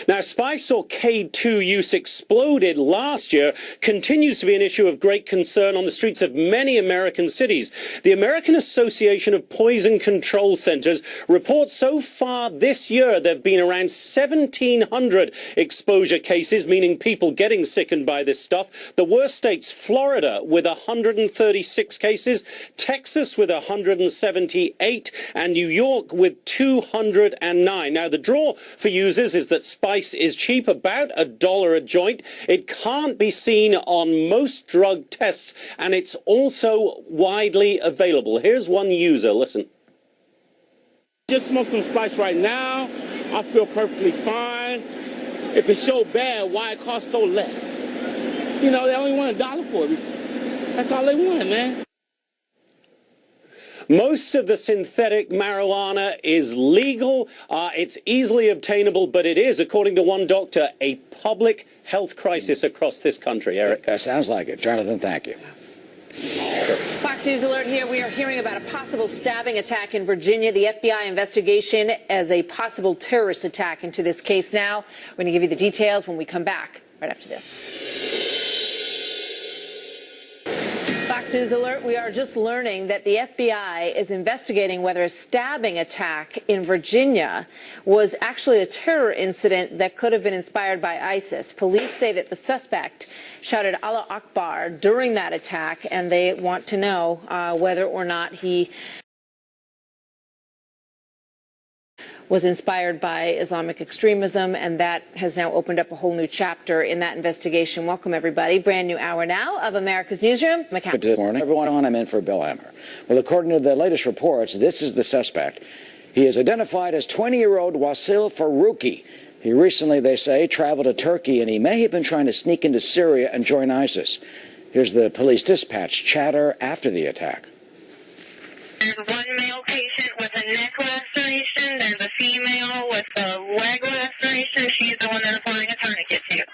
Now, Spice or K2 use exploded last year, continues to be an issue of great concern on the streets of many American cities. The American Association of Poison Control Centers reports so far this year there have been around 1,700 exposure cases, meaning people getting sickened by this stuff. The worst states, Florida with 136 cases, Texas with 178, and New York with 209. Now, the draw for users is that Spice Spice is cheap, about $1 a joint. It can't be seen on most drug tests, and it's also widely available. Here's one user. Listen. Just smoke some Spice right now. I feel perfectly fine. If it's so bad, why it costs so less? You know, they only want $1 for it. That's all they want, man. Most of the synthetic marijuana is legal. It's easily obtainable, but it is, according to one doctor, a public health crisis across this country. Eric? That sounds like it. Jonathan, thank you. Fox News Alert here. We are hearing about a possible stabbing attack in Virginia. The FBI investigation as a possible terrorist attack into this case now. We're going to give you the details when we come back right after this. Fox News Alert, we are just learning that the FBI is investigating whether a stabbing attack in Virginia was actually a terror incident that could have been inspired by ISIS. Police say that the suspect shouted Allah Akbar during that attack, and they want to know whether or not he was inspired by Islamic extremism, and that has now opened up a whole new chapter in that investigation. Welcome, everybody. Brand new hour now of America's Newsroom. Good morning, everyone. I'm in for Bill Emmer. Well, according to the latest reports, this is the suspect. He is identified as 20-year-old Wasil Faruqi. He recently, they say, traveled to Turkey, and he may have been trying to sneak into Syria and join ISIS. Here's the police dispatch chatter after the attack. There's one male patient with a neck laceration. There's a female with a leg laceration. She's the one they're applying a tourniquet to.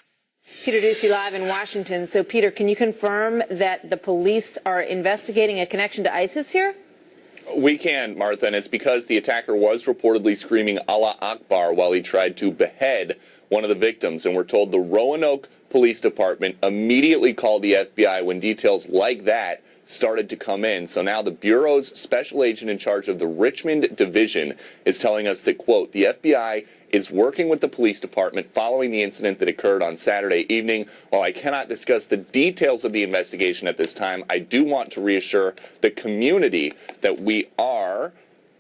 Peter Ducey live in Washington. So, Peter, can you confirm that the police are investigating a connection to ISIS here? We can, Martha, and it's because the attacker was reportedly screaming Allah Akbar while he tried to behead one of the victims. And we're told the Roanoke Police Department immediately called the FBI when details like that started to come in. So now the Bureau's special agent in charge of the Richmond Division is telling us that, quote, the FBI is working with the police department following the incident that occurred on Saturday evening. While I cannot discuss the details of the investigation at this time, I do want to reassure the community that we are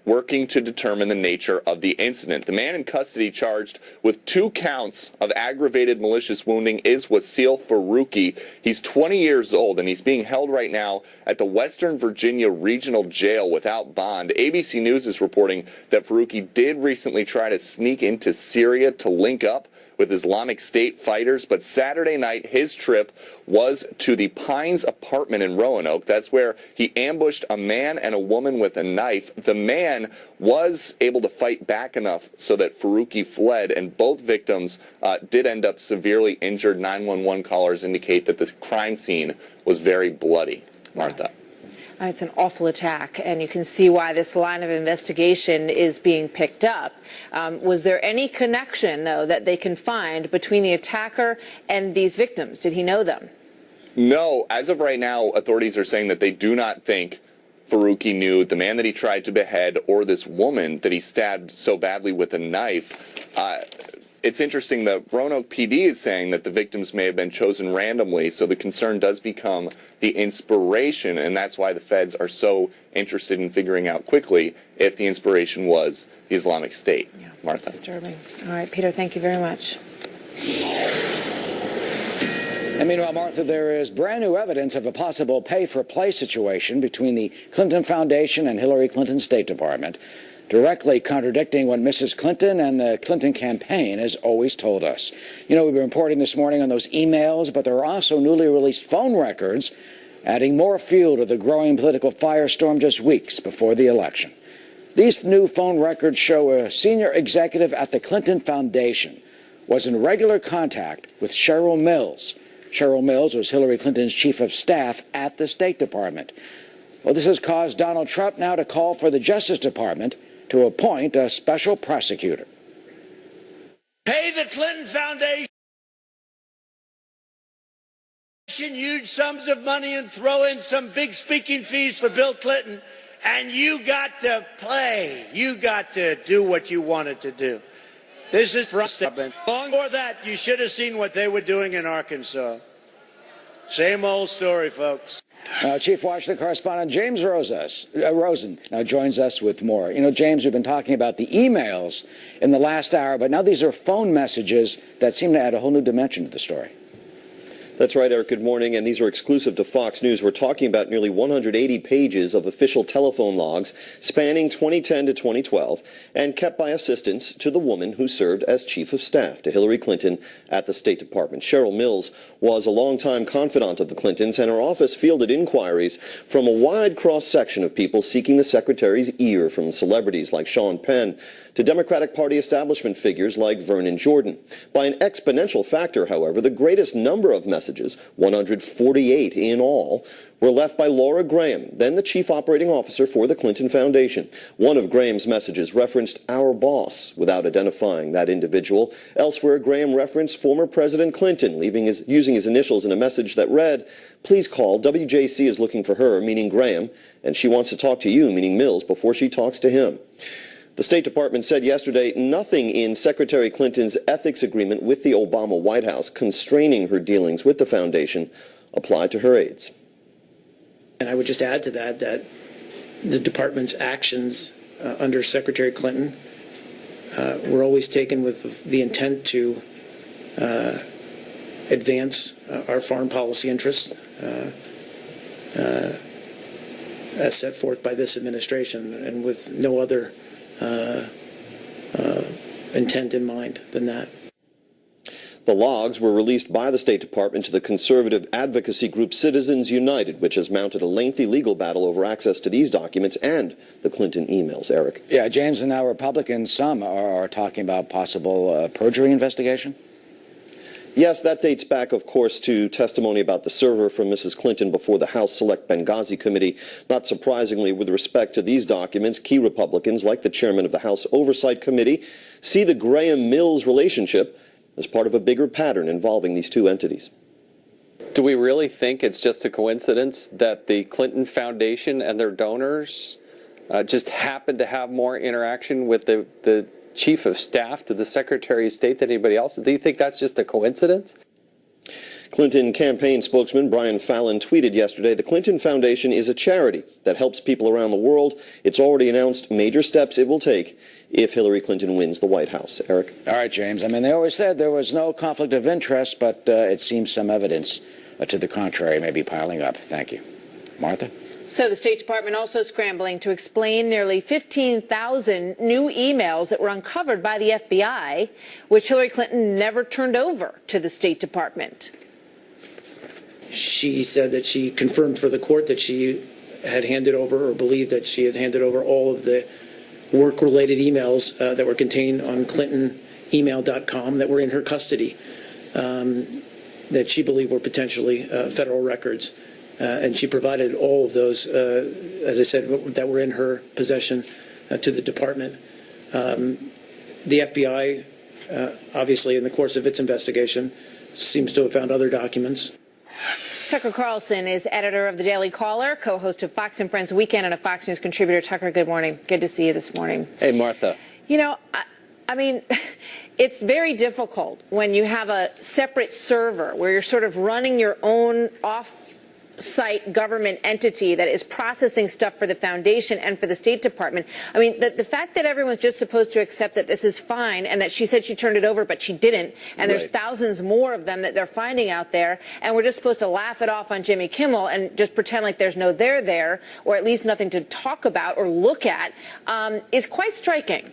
working to determine the nature of the incident. The man in custody charged with 2 counts of aggravated malicious wounding is Wasil Faruqi. He's 20 years old, and he's being held right now at the Western Virginia Regional Jail without bond. ABC News is reporting that Faruqi did recently try to sneak into Syria to link up with Islamic State fighters, but Saturday night his trip was to the Pines apartment in Roanoke. That's where he ambushed a man and a woman with a knife. The man was able to fight back enough so that Faruqi fled, and both victims did end up severely injured. 911 callers indicate that the crime scene was very bloody. Martha. It's an awful attack, and you can see why this line of investigation is being picked up. Was there any connection, though, that they can find between the attacker and these victims? Did he know them? No. As of right now, authorities are saying that they do not think Faruqi knew the man that he tried to behead or this woman that he stabbed so badly with a knife. It's interesting that Roanoke PD is saying that the victims may have been chosen randomly, so the concern does become the inspiration, and that's why the feds are so interested in figuring out quickly if the inspiration was the Islamic State. Yeah, Martha. Disturbing. All right, Peter, thank you very much. And meanwhile, Martha, there is brand new evidence of a possible pay-for-play situation between the Clinton Foundation and Hillary Clinton's State Department, directly contradicting what Mrs. Clinton and the Clinton campaign has always told us. You know, we've been reporting this morning on those emails, but there are also newly released phone records adding more fuel to the growing political firestorm just weeks before the election. These new phone records show a senior executive at the Clinton Foundation was in regular contact with Cheryl Mills. Cheryl Mills was Hillary Clinton's chief of staff at the State Department. Well, this has caused Donald Trump now to call for the Justice Department to appoint a special prosecutor. Pay the Clinton Foundation huge sums of money and throw in some big speaking fees for Bill Clinton, and you got to play. You got to do what you wanted to do. This is for us. Long before that, you should have seen what they were doing in Arkansas. Same old story, folks. Chief Washington correspondent James Rosen now joins us with more. You know, James, we've been talking about the emails in the last hour, but now these are phone messages that seem to add a whole new dimension to the story. That's right, Eric. Good morning. And these are exclusive to Fox News. We're talking about nearly 180 pages of official telephone logs spanning 2010 to 2012 and kept by assistants to the woman who served as chief of staff to Hillary Clinton at the State Department. Cheryl Mills was a longtime confidant of the Clintons, and her office fielded inquiries from a wide cross-section of people seeking the secretary's ear, from celebrities like Sean Penn to Democratic Party establishment figures like Vernon Jordan. By an exponential factor, however, the greatest number of messages, 148 in all, were left by Laura Graham, then the chief operating officer for the Clinton Foundation. One of Graham's messages referenced "our boss" without identifying that individual. Elsewhere, Graham referenced former President Clinton, using his initials in a message that read, "Please call. WJC is looking for her," meaning Graham, "and she wants to talk to you," meaning Mills, before she talks to him. The State Department said yesterday nothing in Secretary Clinton's ethics agreement with the Obama White House constraining her dealings with the foundation applied to her aides. And I would just add to that the department's actions under Secretary Clinton were always taken with the intent to advance our foreign policy interests as set forth by this administration, and with no other intent in mind than that. The logs were released by the State Department to the conservative advocacy group Citizens United, which has mounted a lengthy legal battle over access to these documents and the Clinton emails. Eric. Yeah, James, and now Republicans, some are talking about possible perjury investigation. Yes, that dates back, of course, to testimony about the server from Mrs. Clinton before the House Select Benghazi Committee. Not surprisingly, with respect to these documents, key Republicans, like the chairman of the House Oversight Committee, see the Graham-Mills relationship as part of a bigger pattern involving these two entities. Do we really think it's just a coincidence that the Clinton Foundation and their donors just happen to have more interaction with the chief of staff to the Secretary of State than anybody else? Do you think that's just a coincidence? Clinton campaign spokesman Brian Fallon tweeted yesterday, "The Clinton Foundation is a charity that helps people around the world. It's already announced major steps it will take if Hillary Clinton wins the White House." Eric. All right, James. I mean, they always said there was no conflict of interest, but it seems some evidence to the contrary may be piling up. Thank you. Martha? So the State Department also scrambling to explain nearly 15,000 new emails that were uncovered by the FBI, which Hillary Clinton never turned over to the State Department. She said that she confirmed for the court that she had handed over, or believed that she had handed over, all of the work-related emails that were contained on ClintonEmail.com that were in her custody, that she believed were potentially federal records. And she provided all of those, as I said, that were in her possession to the department. The FBI, obviously, in the course of its investigation, seems to have found other documents. Tucker Carlson is editor of The Daily Caller, co-host of Fox and Friends Weekend, and a Fox News contributor. Tucker, good morning. Good to see you this morning. Hey, Martha. You know, I mean, it's very difficult when you have a separate server where you're sort of running your own off-site government entity that is processing stuff for the foundation and for the State Department. I mean, the fact that everyone's just supposed to accept that this is fine and that she said she turned it over, but she didn't, and there's thousands more of them that they're finding out there, and we're just supposed to laugh it off on Jimmy Kimmel and just pretend like there's no there, or at least nothing to talk about or look at, is quite striking.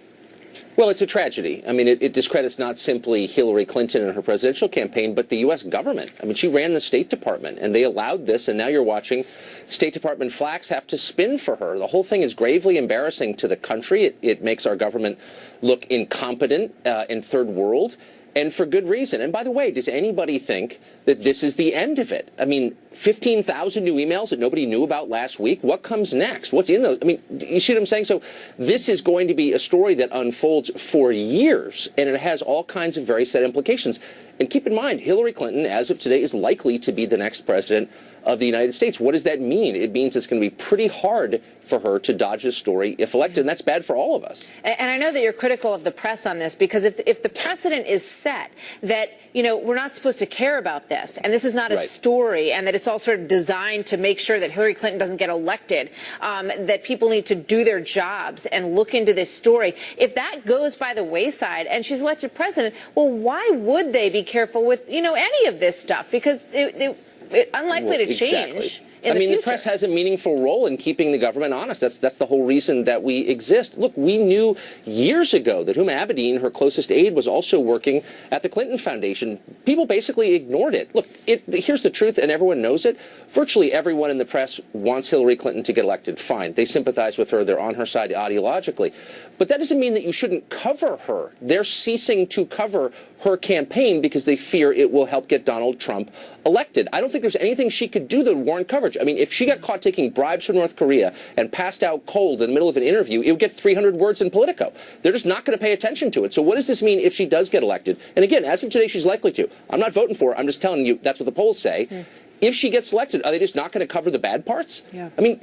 Well, it's a tragedy. I mean, it discredits not simply Hillary Clinton and her presidential campaign, but the U.S. government. I mean, she ran the State Department, and they allowed this, and now you're watching State Department flacks have to spin for her. The whole thing is gravely embarrassing to the country. It makes our government look incompetent and third world, and for good reason. And by the way, does anybody think that this is the end of it? I mean, 15,000 new emails that nobody knew about last week. What comes next? What's in those? I mean, you see what I'm saying? So this is going to be a story that unfolds for years, and it has all kinds of very set implications. And keep in mind, Hillary Clinton, as of today, is likely to be the next president of the United States. What does that mean? It means it's going to be pretty hard for her to dodge this story if elected, and that's bad for all of us. And I know that you're critical of the press on this, because if the precedent is set that, you know, we're not supposed to care about this, and this is not a story, and that it's all sort of designed to make sure that Hillary Clinton doesn't get elected, that people need to do their jobs and look into this story. If that goes by the wayside and she's elected president, well, why would they be careful with, you know, any of this stuff? Because it's unlikely to change. I mean, the press has a meaningful role in keeping the government honest. That's the whole reason that we exist. Look, we knew years ago that Huma Abedin, her closest aide, was also working at the Clinton Foundation. People basically ignored it. Look, here's the truth, and everyone knows it. Virtually everyone in the press wants Hillary Clinton to get elected. Fine. They sympathize with her. They're on her side ideologically. But that doesn't mean that you shouldn't cover her. They're ceasing to cover her campaign because they fear it will help get Donald Trump elected. I don't think there's anything she could do that would warrant coverage. I mean, if she got caught taking bribes from North Korea and passed out cold in the middle of an interview, it would get 300 words in Politico. They're just not going to pay attention to it. So what does this mean if she does get elected? And again, as of today, she's likely to. I'm not voting for her. I'm just telling you that's what the polls say. If she gets elected, are they just not going to cover the bad parts? Yeah. I mean,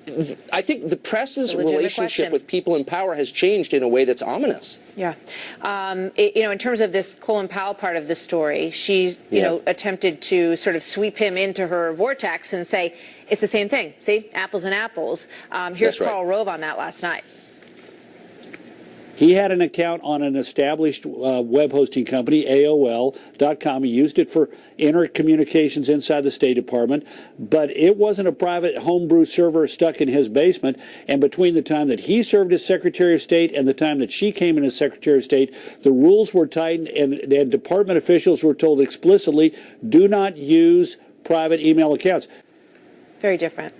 I think the press's relationship with people in power has changed in a way that's ominous. Yeah. You know, in terms of this Colin Powell part of the story, she, you know, attempted to sort of sweep him into her vortex and say, it's the same thing. See, apples and apples. Here's Karl Rove on that last night. He had an account on an established web hosting company, AOL.com. He used it for intercommunications inside the State Department, but it wasn't a private homebrew server stuck in his basement. And between the time that he served as Secretary of State and the time that she came in as Secretary of State, the rules were tightened, and department officials were told explicitly, do not use private email accounts. Very different.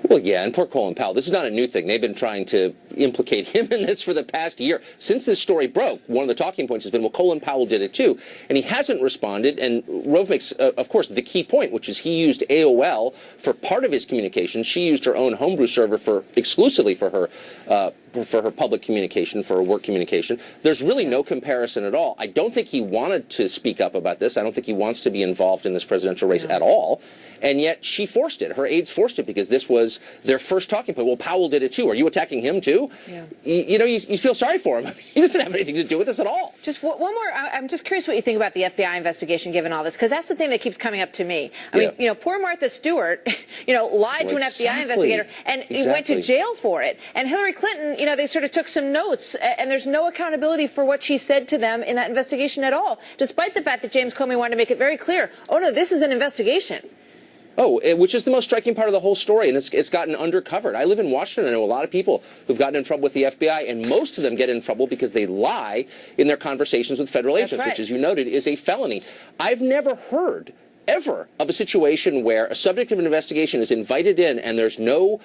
Well, yeah, and poor Colin Powell. This is not a new thing. They've been trying to implicate him in this for the past year. Since this story broke, one of the talking points has been, well, Colin Powell did it too. And he hasn't responded. And Rove makes, of course, the key point, which is he used AOL for part of his communication. She used her own homebrew server exclusively for her public communication, for her work communication. There's really no comparison at all. I don't think he wanted to speak up about this. I don't think he wants to be involved in this presidential race at all. And yet she forced it. Her aides forced it because this was their first talking point. Well, Powell did it too. Are you attacking him too? Yeah. You know, you feel sorry for him. He doesn't have anything to do with this at all. Just one more. I'm just curious what you think about the FBI investigation given all this, because that's the thing that keeps coming up to me. I mean, you know, poor Martha Stewart, you know, lied to an FBI investigator and he went to jail for it. And Hillary Clinton, you know, they sort of took some notes, and there's no accountability for what she said to them in that investigation at all, despite the fact that James Comey wanted to make it very clear, oh no, this is an investigation. Oh, which is the most striking part of the whole story, and it's gotten undercovered. I live in Washington. I know a lot of people who've gotten in trouble with the FBI, and most of them get in trouble because they lie in their conversations with federal agents, which, as you noted, is a felony. I've never heard, ever, of a situation where a subject of an investigation is invited in and there's no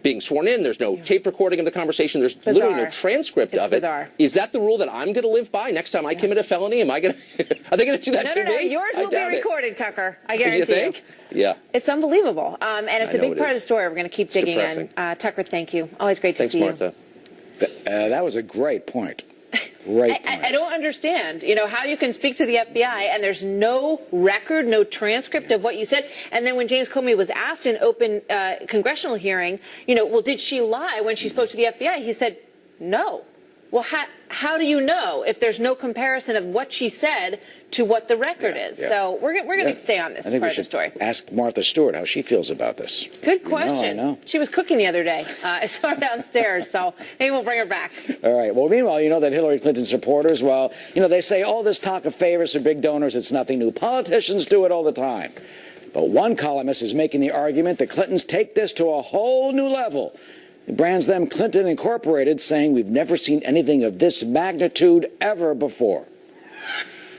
being sworn in, there's no tape recording of the conversation, there's literally no transcript of it. Is that the rule that I'm going to live by next time I commit a felony? Am I going to? Are they going to do that to me? No, yours will be recorded, Tucker. I guarantee you. Think? Yeah. It's unbelievable, and it's a big part of the story. We're going to keep digging in. Tucker, thank you. Always great to see you. Thanks, Martha. That was a great point. I don't understand, you know, how you can speak to the FBI and there's no record, no transcript of what you said. And then when James Comey was asked in open congressional hearing, you know, well, did she lie when she spoke to the FBI? He said, no. Well, how do you know if there's no comparison of what she said to what the record is? So we're going to stay on this part of the story. Ask Martha Stewart how she feels about this. Good question. I know. She was cooking the other day. I saw her downstairs, so maybe we'll bring her back. All right. Well, meanwhile, you know that Hillary Clinton supporters, well, you know, they say all this talk of favors or big donors, it's nothing new. Politicians do it all the time. But one columnist is making the argument that Clintons take this to a whole new level. He brands them Clinton Incorporated, saying we've never seen anything of this magnitude ever before.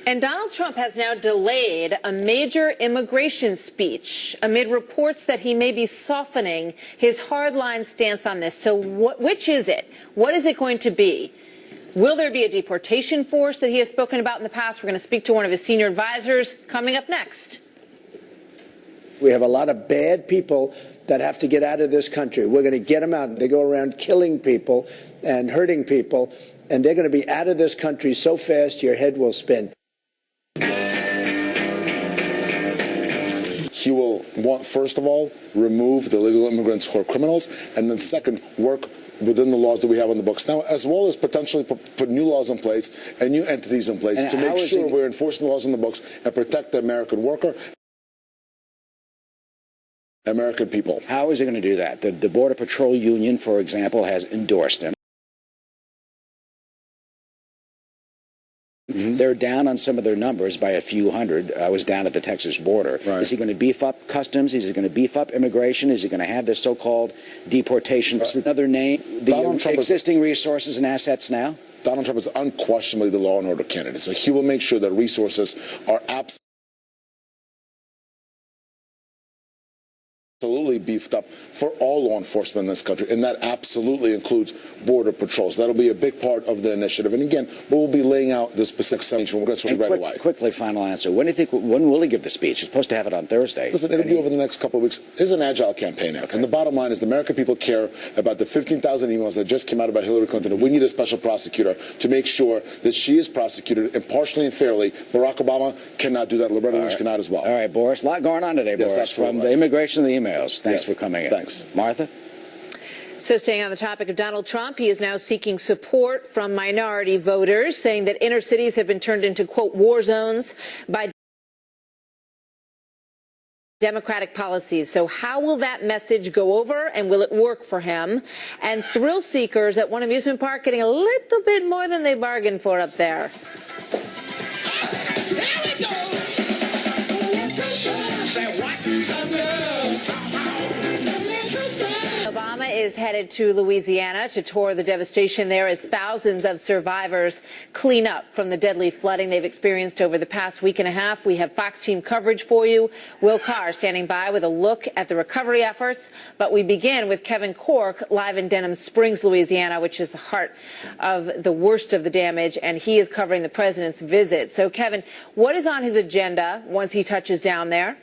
And Donald Trump has now delayed a major immigration speech amid reports that he may be softening his hardline stance on this. So which is it? What is it going to be? Will there be a deportation force that he has spoken about in the past? We're going to speak to one of his senior advisors coming up next. We have a lot of bad people that have to get out of this country. We're going to get them out. They go around killing people and hurting people, and they're going to be out of this country so fast your head will spin. he will want, first of all, remove the illegal immigrants who are criminals, and then second, work within the laws that we have on the books now, as well as potentially put new laws in place and new entities in place to make sure we're enforcing the laws on the books and protect the American worker, American people. How is he going to do that? The Border Patrol Union, for example, has endorsed him. They're down on some of their numbers by a few hundred. I was down at the Texas border. Right. Is he going to beef up customs? Is he going to beef up immigration? Is he going to have this so-called deportation? Another name, the existing resources and assets now? Donald Trump is unquestionably the law and order candidate, so he will make sure that resources are absolutely beefed up for all law enforcement in this country, and that absolutely includes Border Patrol. So that'll be a big part of the initiative. And again, we'll be laying out the specific speech when we're going to right away. Quickly, final answer. When will he give the speech? He's supposed to have it on Thursday. Listen, it'll be over the next couple of weeks. It's an agile campaign, Eric. And the bottom line is the American people care about the 15,000 emails that just came out about Hillary Clinton, and we need a special prosecutor to make sure that she is prosecuted impartially and fairly. Barack Obama cannot do that. Loretta Lynch cannot as well. All right, Boris. A lot going on today, Yes, Boris. absolutely. From the immigration to the emails. Thanks for coming in. Thanks. Martha? So staying on the topic of Donald Trump, he is now seeking support from minority voters, saying that inner cities have been turned into, quote, war zones by Democratic policies. So how will that message go over, and will it work for him? And thrill seekers at one amusement park getting a little bit more than they bargained for up there. Obama is headed to Louisiana to tour the devastation there as thousands of survivors clean up from the deadly flooding they've experienced over the past week and a half. We have Fox team coverage for you. Will Carr standing by with a look at the recovery efforts. But we begin with Kevin Corke live in Denham Springs, Louisiana, which is the heart of the worst of the damage, and he is covering the president's visit. So, Kevin, what is on his agenda once he touches down there?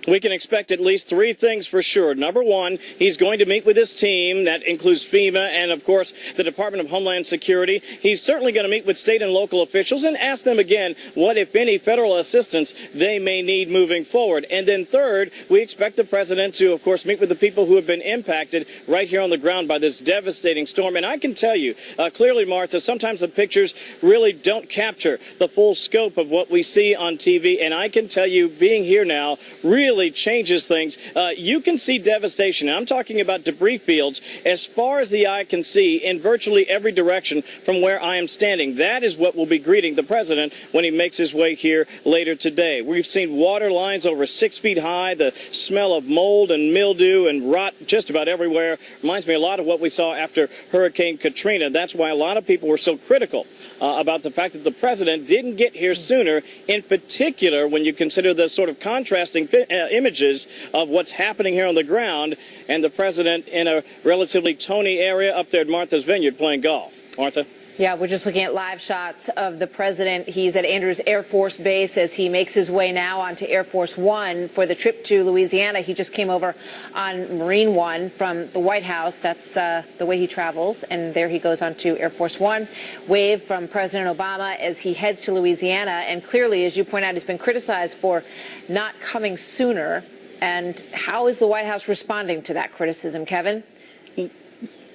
We can expect at least three things for sure. Number one, he's going to meet with his team. That includes FEMA and, of course, the Department of Homeland Security. He's certainly going to meet with state and local officials and ask them again what, if any, federal assistance they may need moving forward. And then third, we expect the president to, of course, meet with the people who have been impacted right here on the ground by this devastating storm. And I can tell you, clearly, Martha, sometimes the pictures really don't capture the full scope of what we see on TV. And I can tell you, being here now really changes things. You can see devastation. I'm talking about debris fields as far as the eye can see in virtually every direction from where I am standing. That is what will be greeting the president when he makes his way here later today. We've seen water lines over 6 feet high, the smell of mold and mildew and rot just about everywhere. Reminds me a lot of what we saw after Hurricane Katrina. That's why a lot of people were so critical about the fact that the president didn't get here sooner, in particular when you consider the sort of contrasting images of what's happening here on the ground and the president in a relatively Tony area up there at Martha's Vineyard playing golf. Martha? Yeah, we're just looking at live shots of the president. He's at Andrews Air Force Base as he makes his way now onto Air Force One for the trip to Louisiana. He just came over on Marine One from the White House. That's the way he travels. And there he goes onto Air Force One. Wave from President Obama as he heads to Louisiana. And clearly, as you point out, he's been criticized for not coming sooner. And how is the White House responding to that criticism, Kevin?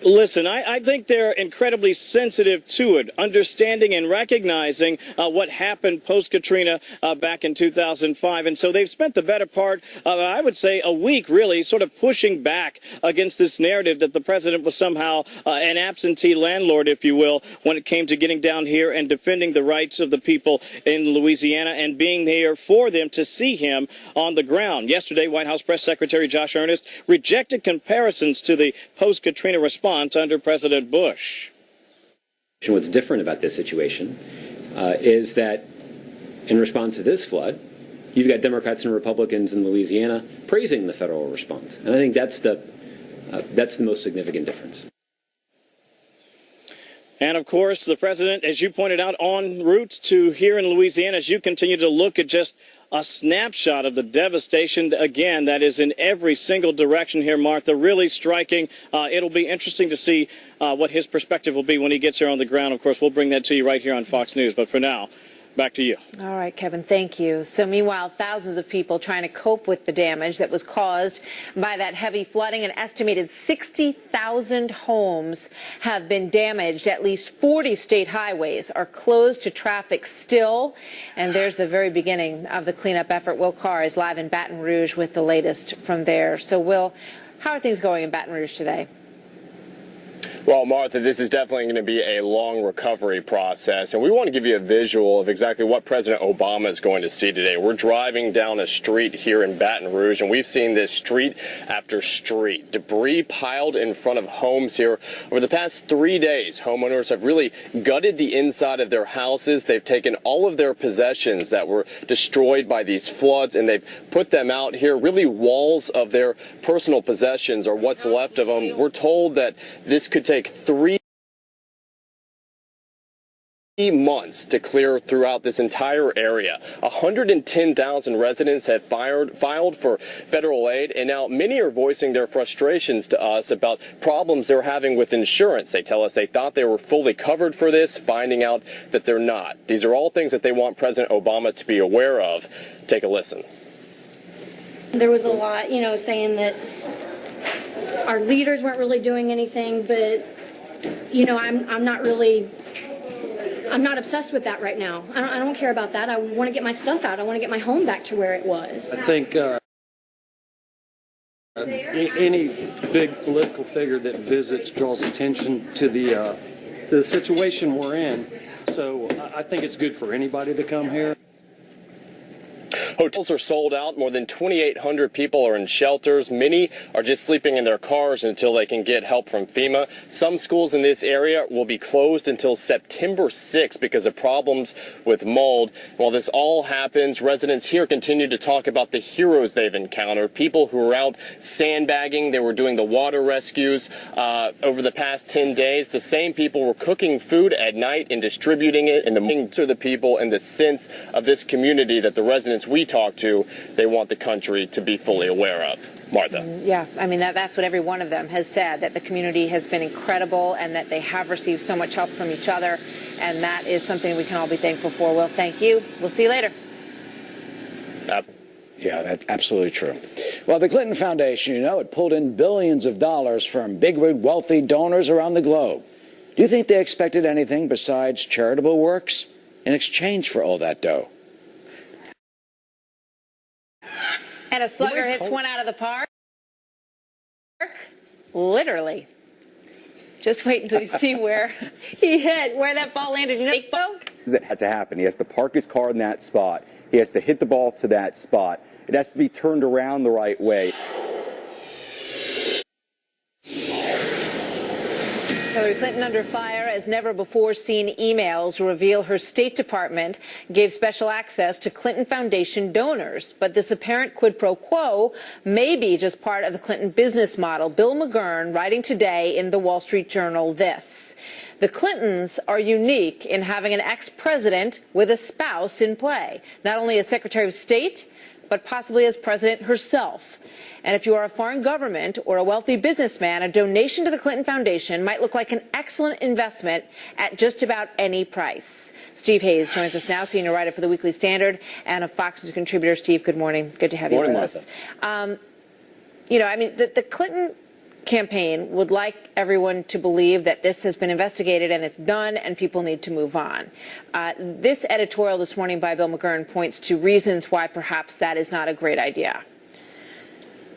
Listen, I think they're incredibly sensitive to it, understanding and recognizing what happened post-Katrina back in 2005. And so they've spent the better part of, I would say, a week really sort of pushing back against this narrative that the president was somehow an absentee landlord, if you will, when it came to getting down here and defending the rights of the people in Louisiana and being there for them to see him on the ground. Yesterday, White House Press Secretary Josh Earnest rejected comparisons to the post-Katrina response under President Bush. What's different about this situation is that in response to this flood, you've got Democrats and Republicans in Louisiana praising the federal response. And I think that's the most significant difference. And, of course, the president, as you pointed out, en route to here in Louisiana, as you continue to look at just a snapshot of the devastation, again, that is in every single direction here, Martha, really striking. It'll be interesting to see what his perspective will be when he gets here on the ground. Of course, we'll bring that to you right here on Fox News. But for now, Back to you. All right, Kevin, thank you. So meanwhile, thousands of people trying to cope with the damage that was caused by that heavy flooding. An estimated 60,000 homes have been damaged. At least 40 state highways are closed to traffic still. And there's the very beginning of the cleanup effort. Will Carr is live in Baton Rouge with the latest from there. So, Will, how are things going in Baton Rouge today? Well, Martha, this is definitely going to be a long recovery process, and we want to give you a visual of exactly what President Obama is going to see today. We're driving down a street here in Baton Rouge, and we've seen this street after street. Debris piled in front of homes here. Over the past 3 days, homeowners have really gutted the inside of their houses. They've taken all of their possessions that were destroyed by these floods, and they've put them out here. Really, walls of their personal possessions are what's left of them. We're told that this could take 3 months to clear throughout this entire area. 110,000 residents have filed for federal aid, and now many are voicing their frustrations to us about problems they're having with insurance. They tell us they thought they were fully covered for this, finding out that they're not. These are all things that they want President Obama to be aware of. Take a listen. There was a lot, saying that our leaders weren't really doing anything, but, I'm not obsessed with that right now. I don't care about that. I want to get my stuff out. I want to get my home back to where it was. I think any big political figure that visits draws attention to the situation we're in. So I think it's good for anybody to come here. Hotels are sold out. More than 2,800 people are in shelters. Many are just sleeping in their cars until they can get help from FEMA. Some schools in this area will be closed until September 6th because of problems with mold. While this all happens, residents here continue to talk about the heroes they've encountered. People who were out sandbagging. They were doing the water rescues over the past 10 days. The same people were cooking food at night and distributing it in the morning to the people, and the sense of this community that the residents we talk to, they want the country to be fully aware of. Martha. Yeah, I mean, that's what every one of them has said, that the community has been incredible and that they have received so much help from each other, and that is something we can all be thankful for. Will, thank you. We'll see you later. Yeah, that's absolutely true. Well, the Clinton Foundation, it pulled in billions of dollars from bigwig wealthy donors around the globe. Do you think they expected anything besides charitable works in exchange for all that dough? And a slugger hits one out of the park. Literally. Just wait until you see where he hit, where that ball landed. That had to happen. He has to park his car in that spot. He has to hit the ball to that spot. It has to be turned around the right way. Hillary Clinton under fire as never before seen emails reveal her State Department gave special access to Clinton Foundation donors. But this apparent quid pro quo may be just part of the Clinton business model. Bill McGurn writing today in the Wall Street Journal this: the Clintons are unique in having an ex-president with a spouse in play, not only as Secretary of State, but possibly as president herself. And if you are a foreign government or a wealthy businessman, a donation to the Clinton Foundation might look like an excellent investment at just about any price. Steve Hayes joins us now, senior writer for the Weekly Standard and a Fox News contributor. Steve, good morning. Good to have you with us. The Clinton campaign would like everyone to believe that this has been investigated and it's done and people need to move on. This editorial this morning by Bill McGurn points to reasons why perhaps that is not a great idea.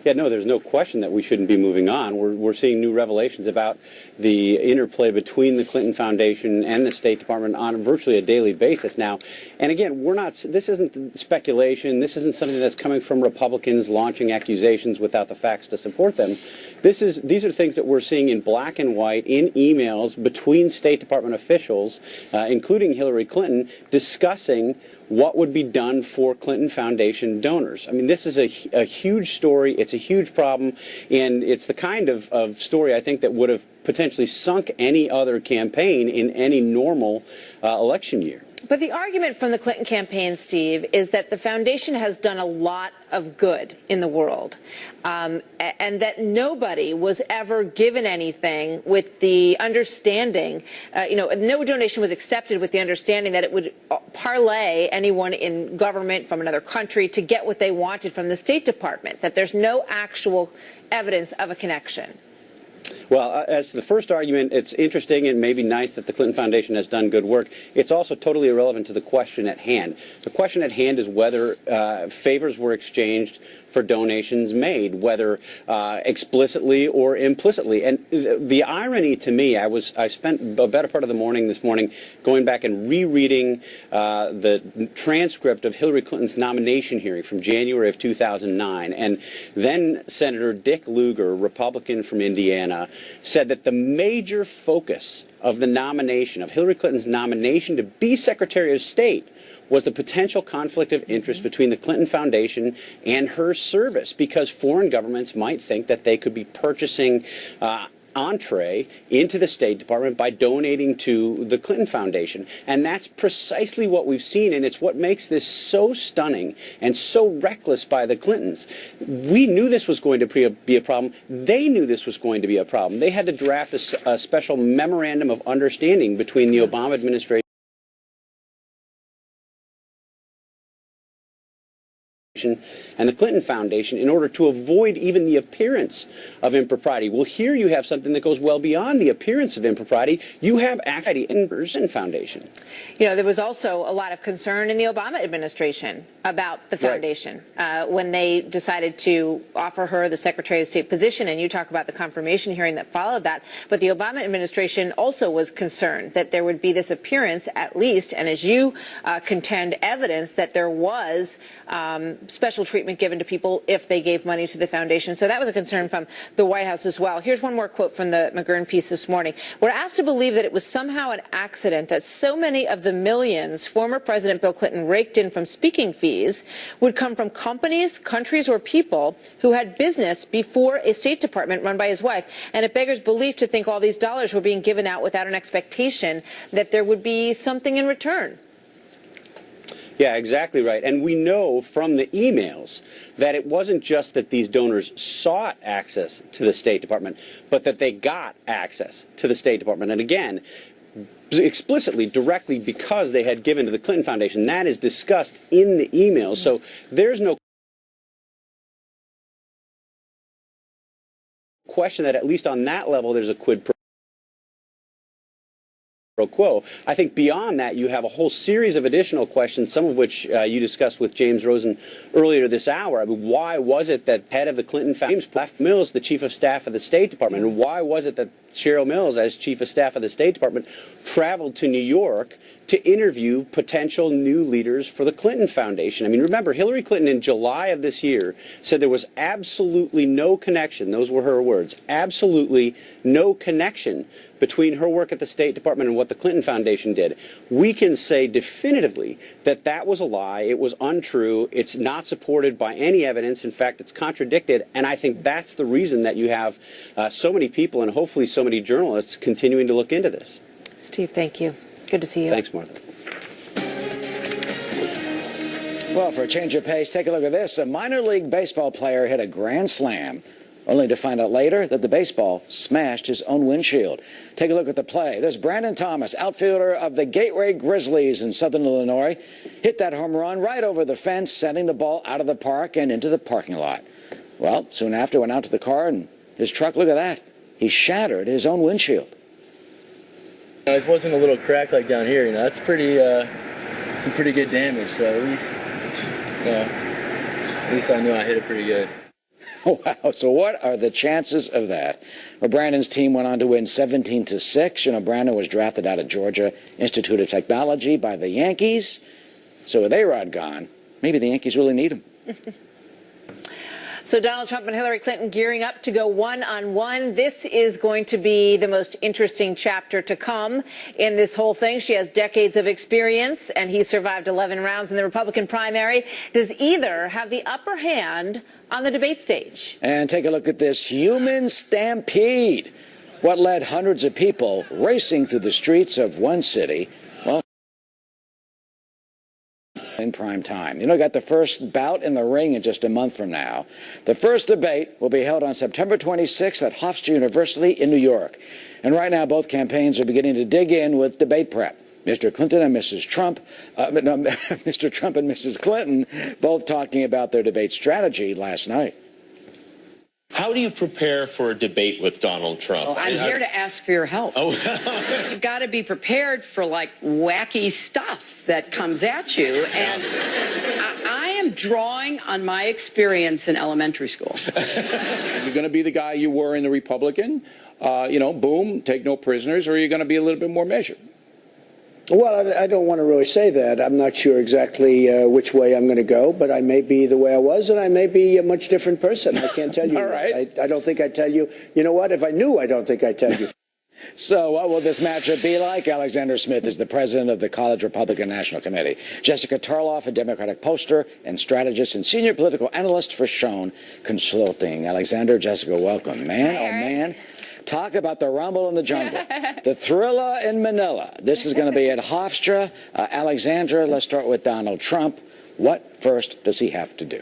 Yeah, no, there's no question that we shouldn't be moving on. We're seeing new revelations about the interplay between the Clinton Foundation and the State Department on virtually a daily basis now. And again, this isn't speculation. This isn't something that's coming from Republicans launching accusations without the facts to support them. These are things that we're seeing in black and white in emails between State Department officials, including Hillary Clinton, discussing what would be done for Clinton Foundation donors. I mean, this is a huge story. It's a huge problem, and it's the kind of story I think that would have potentially sunk any other campaign in any normal election year. But the argument from the Clinton campaign, Steve, is that the foundation has done a lot of good in the world, and that nobody was ever given anything with the understanding, no donation was accepted with the understanding that it would parlay anyone in government from another country to get what they wanted from the State Department, that there's no actual evidence of a connection. Well, as to the first argument, it's interesting and maybe nice that the Clinton Foundation has done good work. It's also totally irrelevant to the question at hand. The question at hand is whether favors were exchanged for donations made, whether explicitly or implicitly. And the irony to me, I spent a better part of the morning this morning going back and rereading the transcript of Hillary Clinton's nomination hearing from January of 2009. And then Senator Dick Lugar, Republican from Indiana, said that the major focus of the nomination, of Hillary Clinton's nomination to be Secretary of State, was the potential conflict of interest between the Clinton Foundation and her service, because foreign governments might think that they could be purchasing entree into the State Department by donating to the Clinton Foundation. And that's precisely what we've seen, and it's what makes this so stunning and so reckless by the Clintons. We knew this was going to be a problem. They knew this was going to be a problem. They had to draft a special memorandum of understanding between the Obama administration and the Clinton Foundation in order to avoid even the appearance of impropriety. Well, here you have something that goes well beyond the appearance of impropriety. You have actually in the foundation. There was also a lot of concern in the Obama administration about the foundation when they decided to offer her the Secretary of State position, and you talk about the confirmation hearing that followed that. But the Obama administration also was concerned that there would be this appearance, at least, and as you contend, evidence that there was special treatment given to people if they gave money to the foundation. So that was a concern from the White House as well. Here's one more quote from the McGurn piece this morning. We're asked to believe that it was somehow an accident that so many of the millions former President Bill Clinton raked in from speaking fees would come from companies, countries, or people who had business before a State Department run by his wife. And it beggars belief to think all these dollars were being given out without an expectation that there would be something in return. Yeah, exactly right. And we know from the emails that it wasn't just that these donors sought access to the State Department, but that they got access to the State Department. And again, explicitly, directly, because they had given to the Clinton Foundation. That is discussed in the emails. So there's no question that at least on that level there's a quid pro quo. I think beyond that, you have a whole series of additional questions, some of which you discussed with James Rosen earlier this hour. I mean, why was it that head of the Clinton Foundation, Jeff Mills, the chief of staff of the State Department, and why was it that Cheryl Mills, as chief of staff of the State Department, traveled to New York to interview potential new leaders for the Clinton Foundation? I mean, remember, Hillary Clinton in July of this year said there was absolutely no connection, those were her words, absolutely no connection between her work at the State Department and what the Clinton Foundation did. We can say definitively that that was a lie, it was untrue, it's not supported by any evidence, in fact, it's contradicted, and I think that's the reason that you have so many people and hopefully so many journalists continuing to look into this. Steve, thank you. Good to see you. Thanks, Martha. Well, for a change of pace, take a look at this. A minor league baseball player hit a grand slam, only to find out later that the baseball smashed his own windshield. Take a look at the play. There's Brandon Thomas, outfielder of the Gateway Grizzlies in Southern Illinois, hit that home run right over the fence, sending the ball out of the park and into the parking lot. Well, soon after, went out to the car and his truck, look at that. He shattered his own windshield. It wasn't a little crack like down here, that's pretty, some pretty good damage, so at least I knew I hit it pretty good. Wow, so what are the chances of that? Well, Brandon's team went on to win 17-6. Brandon was drafted out of Georgia Institute of Technology by the Yankees. So with A-Rod gone, maybe the Yankees really need him. So Donald Trump and Hillary Clinton gearing up to go one-on-one. This is going to be the most interesting chapter to come in this whole thing. She has decades of experience, and he survived 11 rounds in the Republican primary. Does either have the upper hand on the debate stage? And take a look at this human stampede. What led hundreds of people racing through the streets of one city in prime time. You know, got the first bout in the ring in just a month from now. The first debate will be held on September 26th at Hofstra University in New York. And right now, both campaigns are beginning to dig in with debate prep. Mr. Clinton and Mrs. Trump, Mr. Trump and Mrs. Clinton, both talking about their debate strategy last night. How do you prepare for a debate with Donald Trump? I'm here to ask for your help. Oh. You've got to be prepared for, like, wacky stuff that comes at you. And I am drawing on my experience in elementary school. You're going to be the guy you were in the Republican, boom, take no prisoners, or are you going to be a little bit more measured? Well, I don't want to really say that. I'm not sure exactly which way I'm going to go, but I may be the way I was, and I may be a much different person. I can't tell you. All right. I don't think I'd tell you. You know what? If I knew, I don't think I'd tell you. So what will this matchup be like? Alexander Smith is the president of the College Republican National Committee. Jessica Tarloff, a Democratic pollster and strategist and senior political analyst for Schoen Consulting. Alexander, Jessica, welcome. Man, oh man. Talk about the rumble in the jungle. The thriller in Manila. This is going to be at Hofstra. Alexandra, let's start with Donald Trump. What first does he have to do?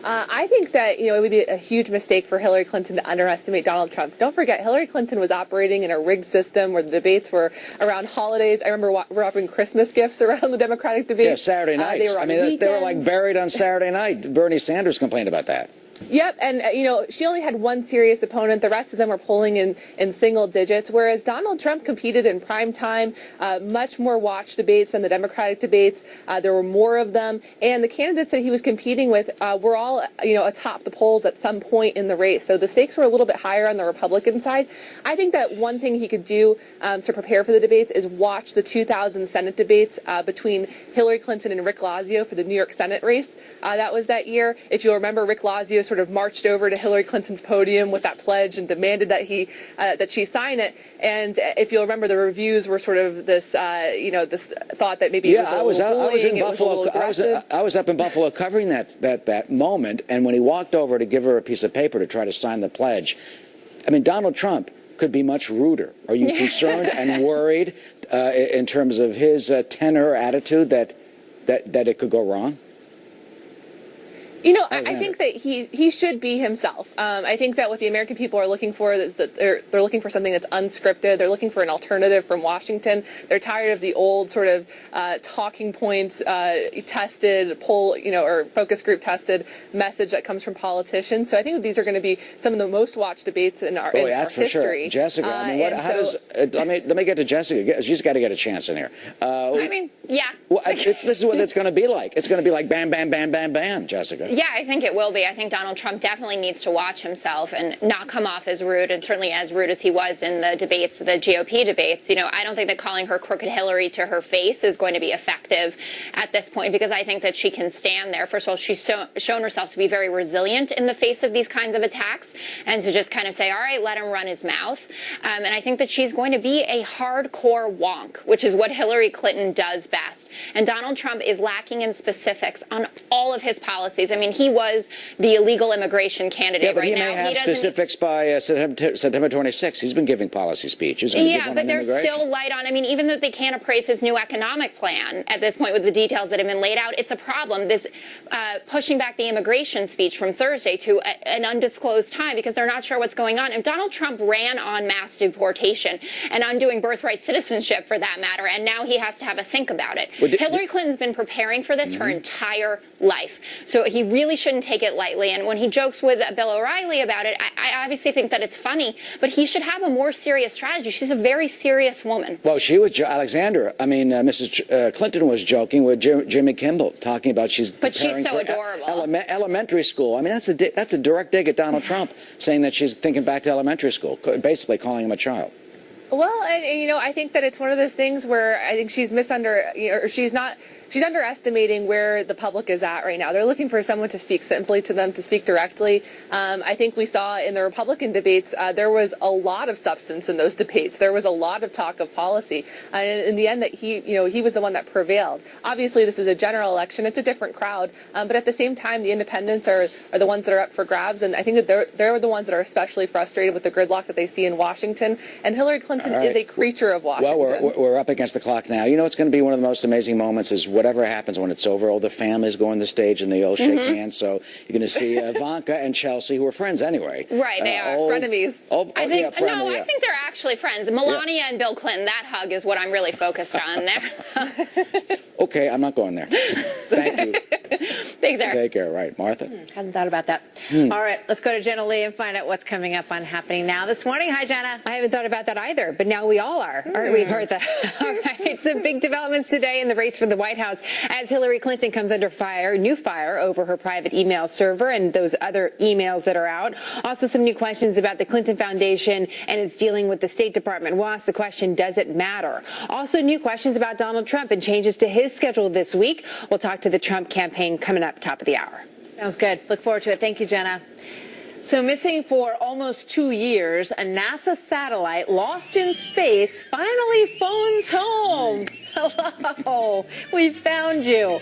I think that, it would be a huge mistake for Hillary Clinton to underestimate Donald Trump. Don't forget, Hillary Clinton was operating in a rigged system where the debates were around holidays. I remember wrapping Christmas gifts around the Democratic debate. Yeah, Saturday nights. They were like buried on Saturday night. Bernie Sanders complained about that. Yep, and she only had one serious opponent. The rest of them were polling in single digits, whereas Donald Trump competed in prime time, much more watched debates than the Democratic debates. There were more of them, and the candidates that he was competing with were all atop the polls at some point in the race. So the stakes were a little bit higher on the Republican side. I think that one thing he could do to prepare for the debates is watch the 2000 Senate debates between Hillary Clinton and Rick Lazio for the New York Senate race. That was that year. If you'll remember, Rick Lazio sort of marched over to Hillary Clinton's podium with that pledge and demanded that that she sign it. And if you'll remember, the reviews were sort of this, this thought that maybe it was a little bullying, I was up in Buffalo covering that moment, and when he walked over to give her a piece of paper to try to sign the pledge, I mean, Donald Trump could be much ruder. Are you concerned and worried in terms of his tenor or attitude that it could go wrong? I think that he should be himself. I think that what the American people are looking for is that they're looking for something that's unscripted. They're looking for an alternative from Washington. They're tired of the old sort of talking points, tested poll, or focus group tested message that comes from politicians. So I think that these are going to be some of the most watched debates in our history. Sure. Jessica, let me get to Jessica. She's got to get a chance in here. Yeah. Well, this is what it's going to be like. It's going to be like bam, bam, bam, bam, bam, Jessica. Yeah, I think it will be. I think Donald Trump definitely needs to watch himself and not come off as rude, and certainly as rude as he was in the debates, the GOP debates. I don't think that calling her Crooked Hillary to her face is going to be effective at this point, because I think that she can stand there. First of all, she's shown herself to be very resilient in the face of these kinds of attacks, and to just kind of say, all right, let him run his mouth. And I think that she's going to be a hardcore wonk, which is what Hillary Clinton does best. And Donald Trump is lacking in specifics on all of his policies. I mean, he was the illegal immigration candidate. Yeah, but right he may have specifics by September 26th. He's been giving policy speeches. Yeah, but they're still light on. I mean, even though they can't appraise his new economic plan at this point with the details that have been laid out, it's a problem. This pushing back the immigration speech from Thursday to an undisclosed time because they're not sure what's going on. And Donald Trump ran on mass deportation and undoing birthright citizenship, for that matter, and now he has to have a think about it. Hillary Clinton's been preparing for this her entire life, so he really shouldn't take it lightly. And when he jokes with Bill O'Reilly about it, I obviously think that it's funny, but he should have a more serious strategy. She's a very serious woman. Well, she was, Alexander, Mrs. Clinton was joking with Jimmy Kimmel, talking about But she's so adorable. Elementary school. I mean, that's a direct dig at Donald Trump, saying that she's thinking back to elementary school, basically calling him a child. Well, and I think that it's one of those things where I think she's she's underestimating where the public is at right now. They're looking for someone to speak simply to them, to speak directly. I think we saw in the Republican debates, there was a lot of substance in those debates. There was a lot of talk of policy. And in the end, that he was the one that prevailed. Obviously, this is a general election. It's a different crowd. But at the same time, the independents are the ones that are up for grabs. And I think that they're the ones that are especially frustrated with the gridlock that they see in Washington. And Hillary Clinton is a creature of Washington. Well, we're up against the clock now. It's going to be one of the most amazing moments is whatever happens when it's over, all the families go on the stage and they all shake hands. So you're going to see Ivanka and Chelsea, who are friends anyway. Right, they are. Frenemies. I think they're actually friends. Melania and Bill Clinton, that hug is what I'm really focused on there. Okay, I'm not going there. Thank you. Thanks, Eric. Take care. Right, Martha? Hadn't thought about that. All right, let's go to Jenna Lee and find out what's coming up on Happening Now this morning. Hi, Jenna. I haven't thought about that either, but now we all are, aren't we, Martha? All right, some big developments today in the race for the White House as Hillary Clinton comes under new fire over her private email server and those other emails that are out. Also, some new questions about the Clinton Foundation and its dealing with the State Department. We'll ask the question, does it matter? Also, new questions about Donald Trump and changes to his schedule this week. We'll talk to the Trump campaign coming up top of the hour. Sounds good. Look forward to it. Thank you, Jenna. So missing for almost 2 years, a NASA satellite lost in space finally phones home. Hello, we found you.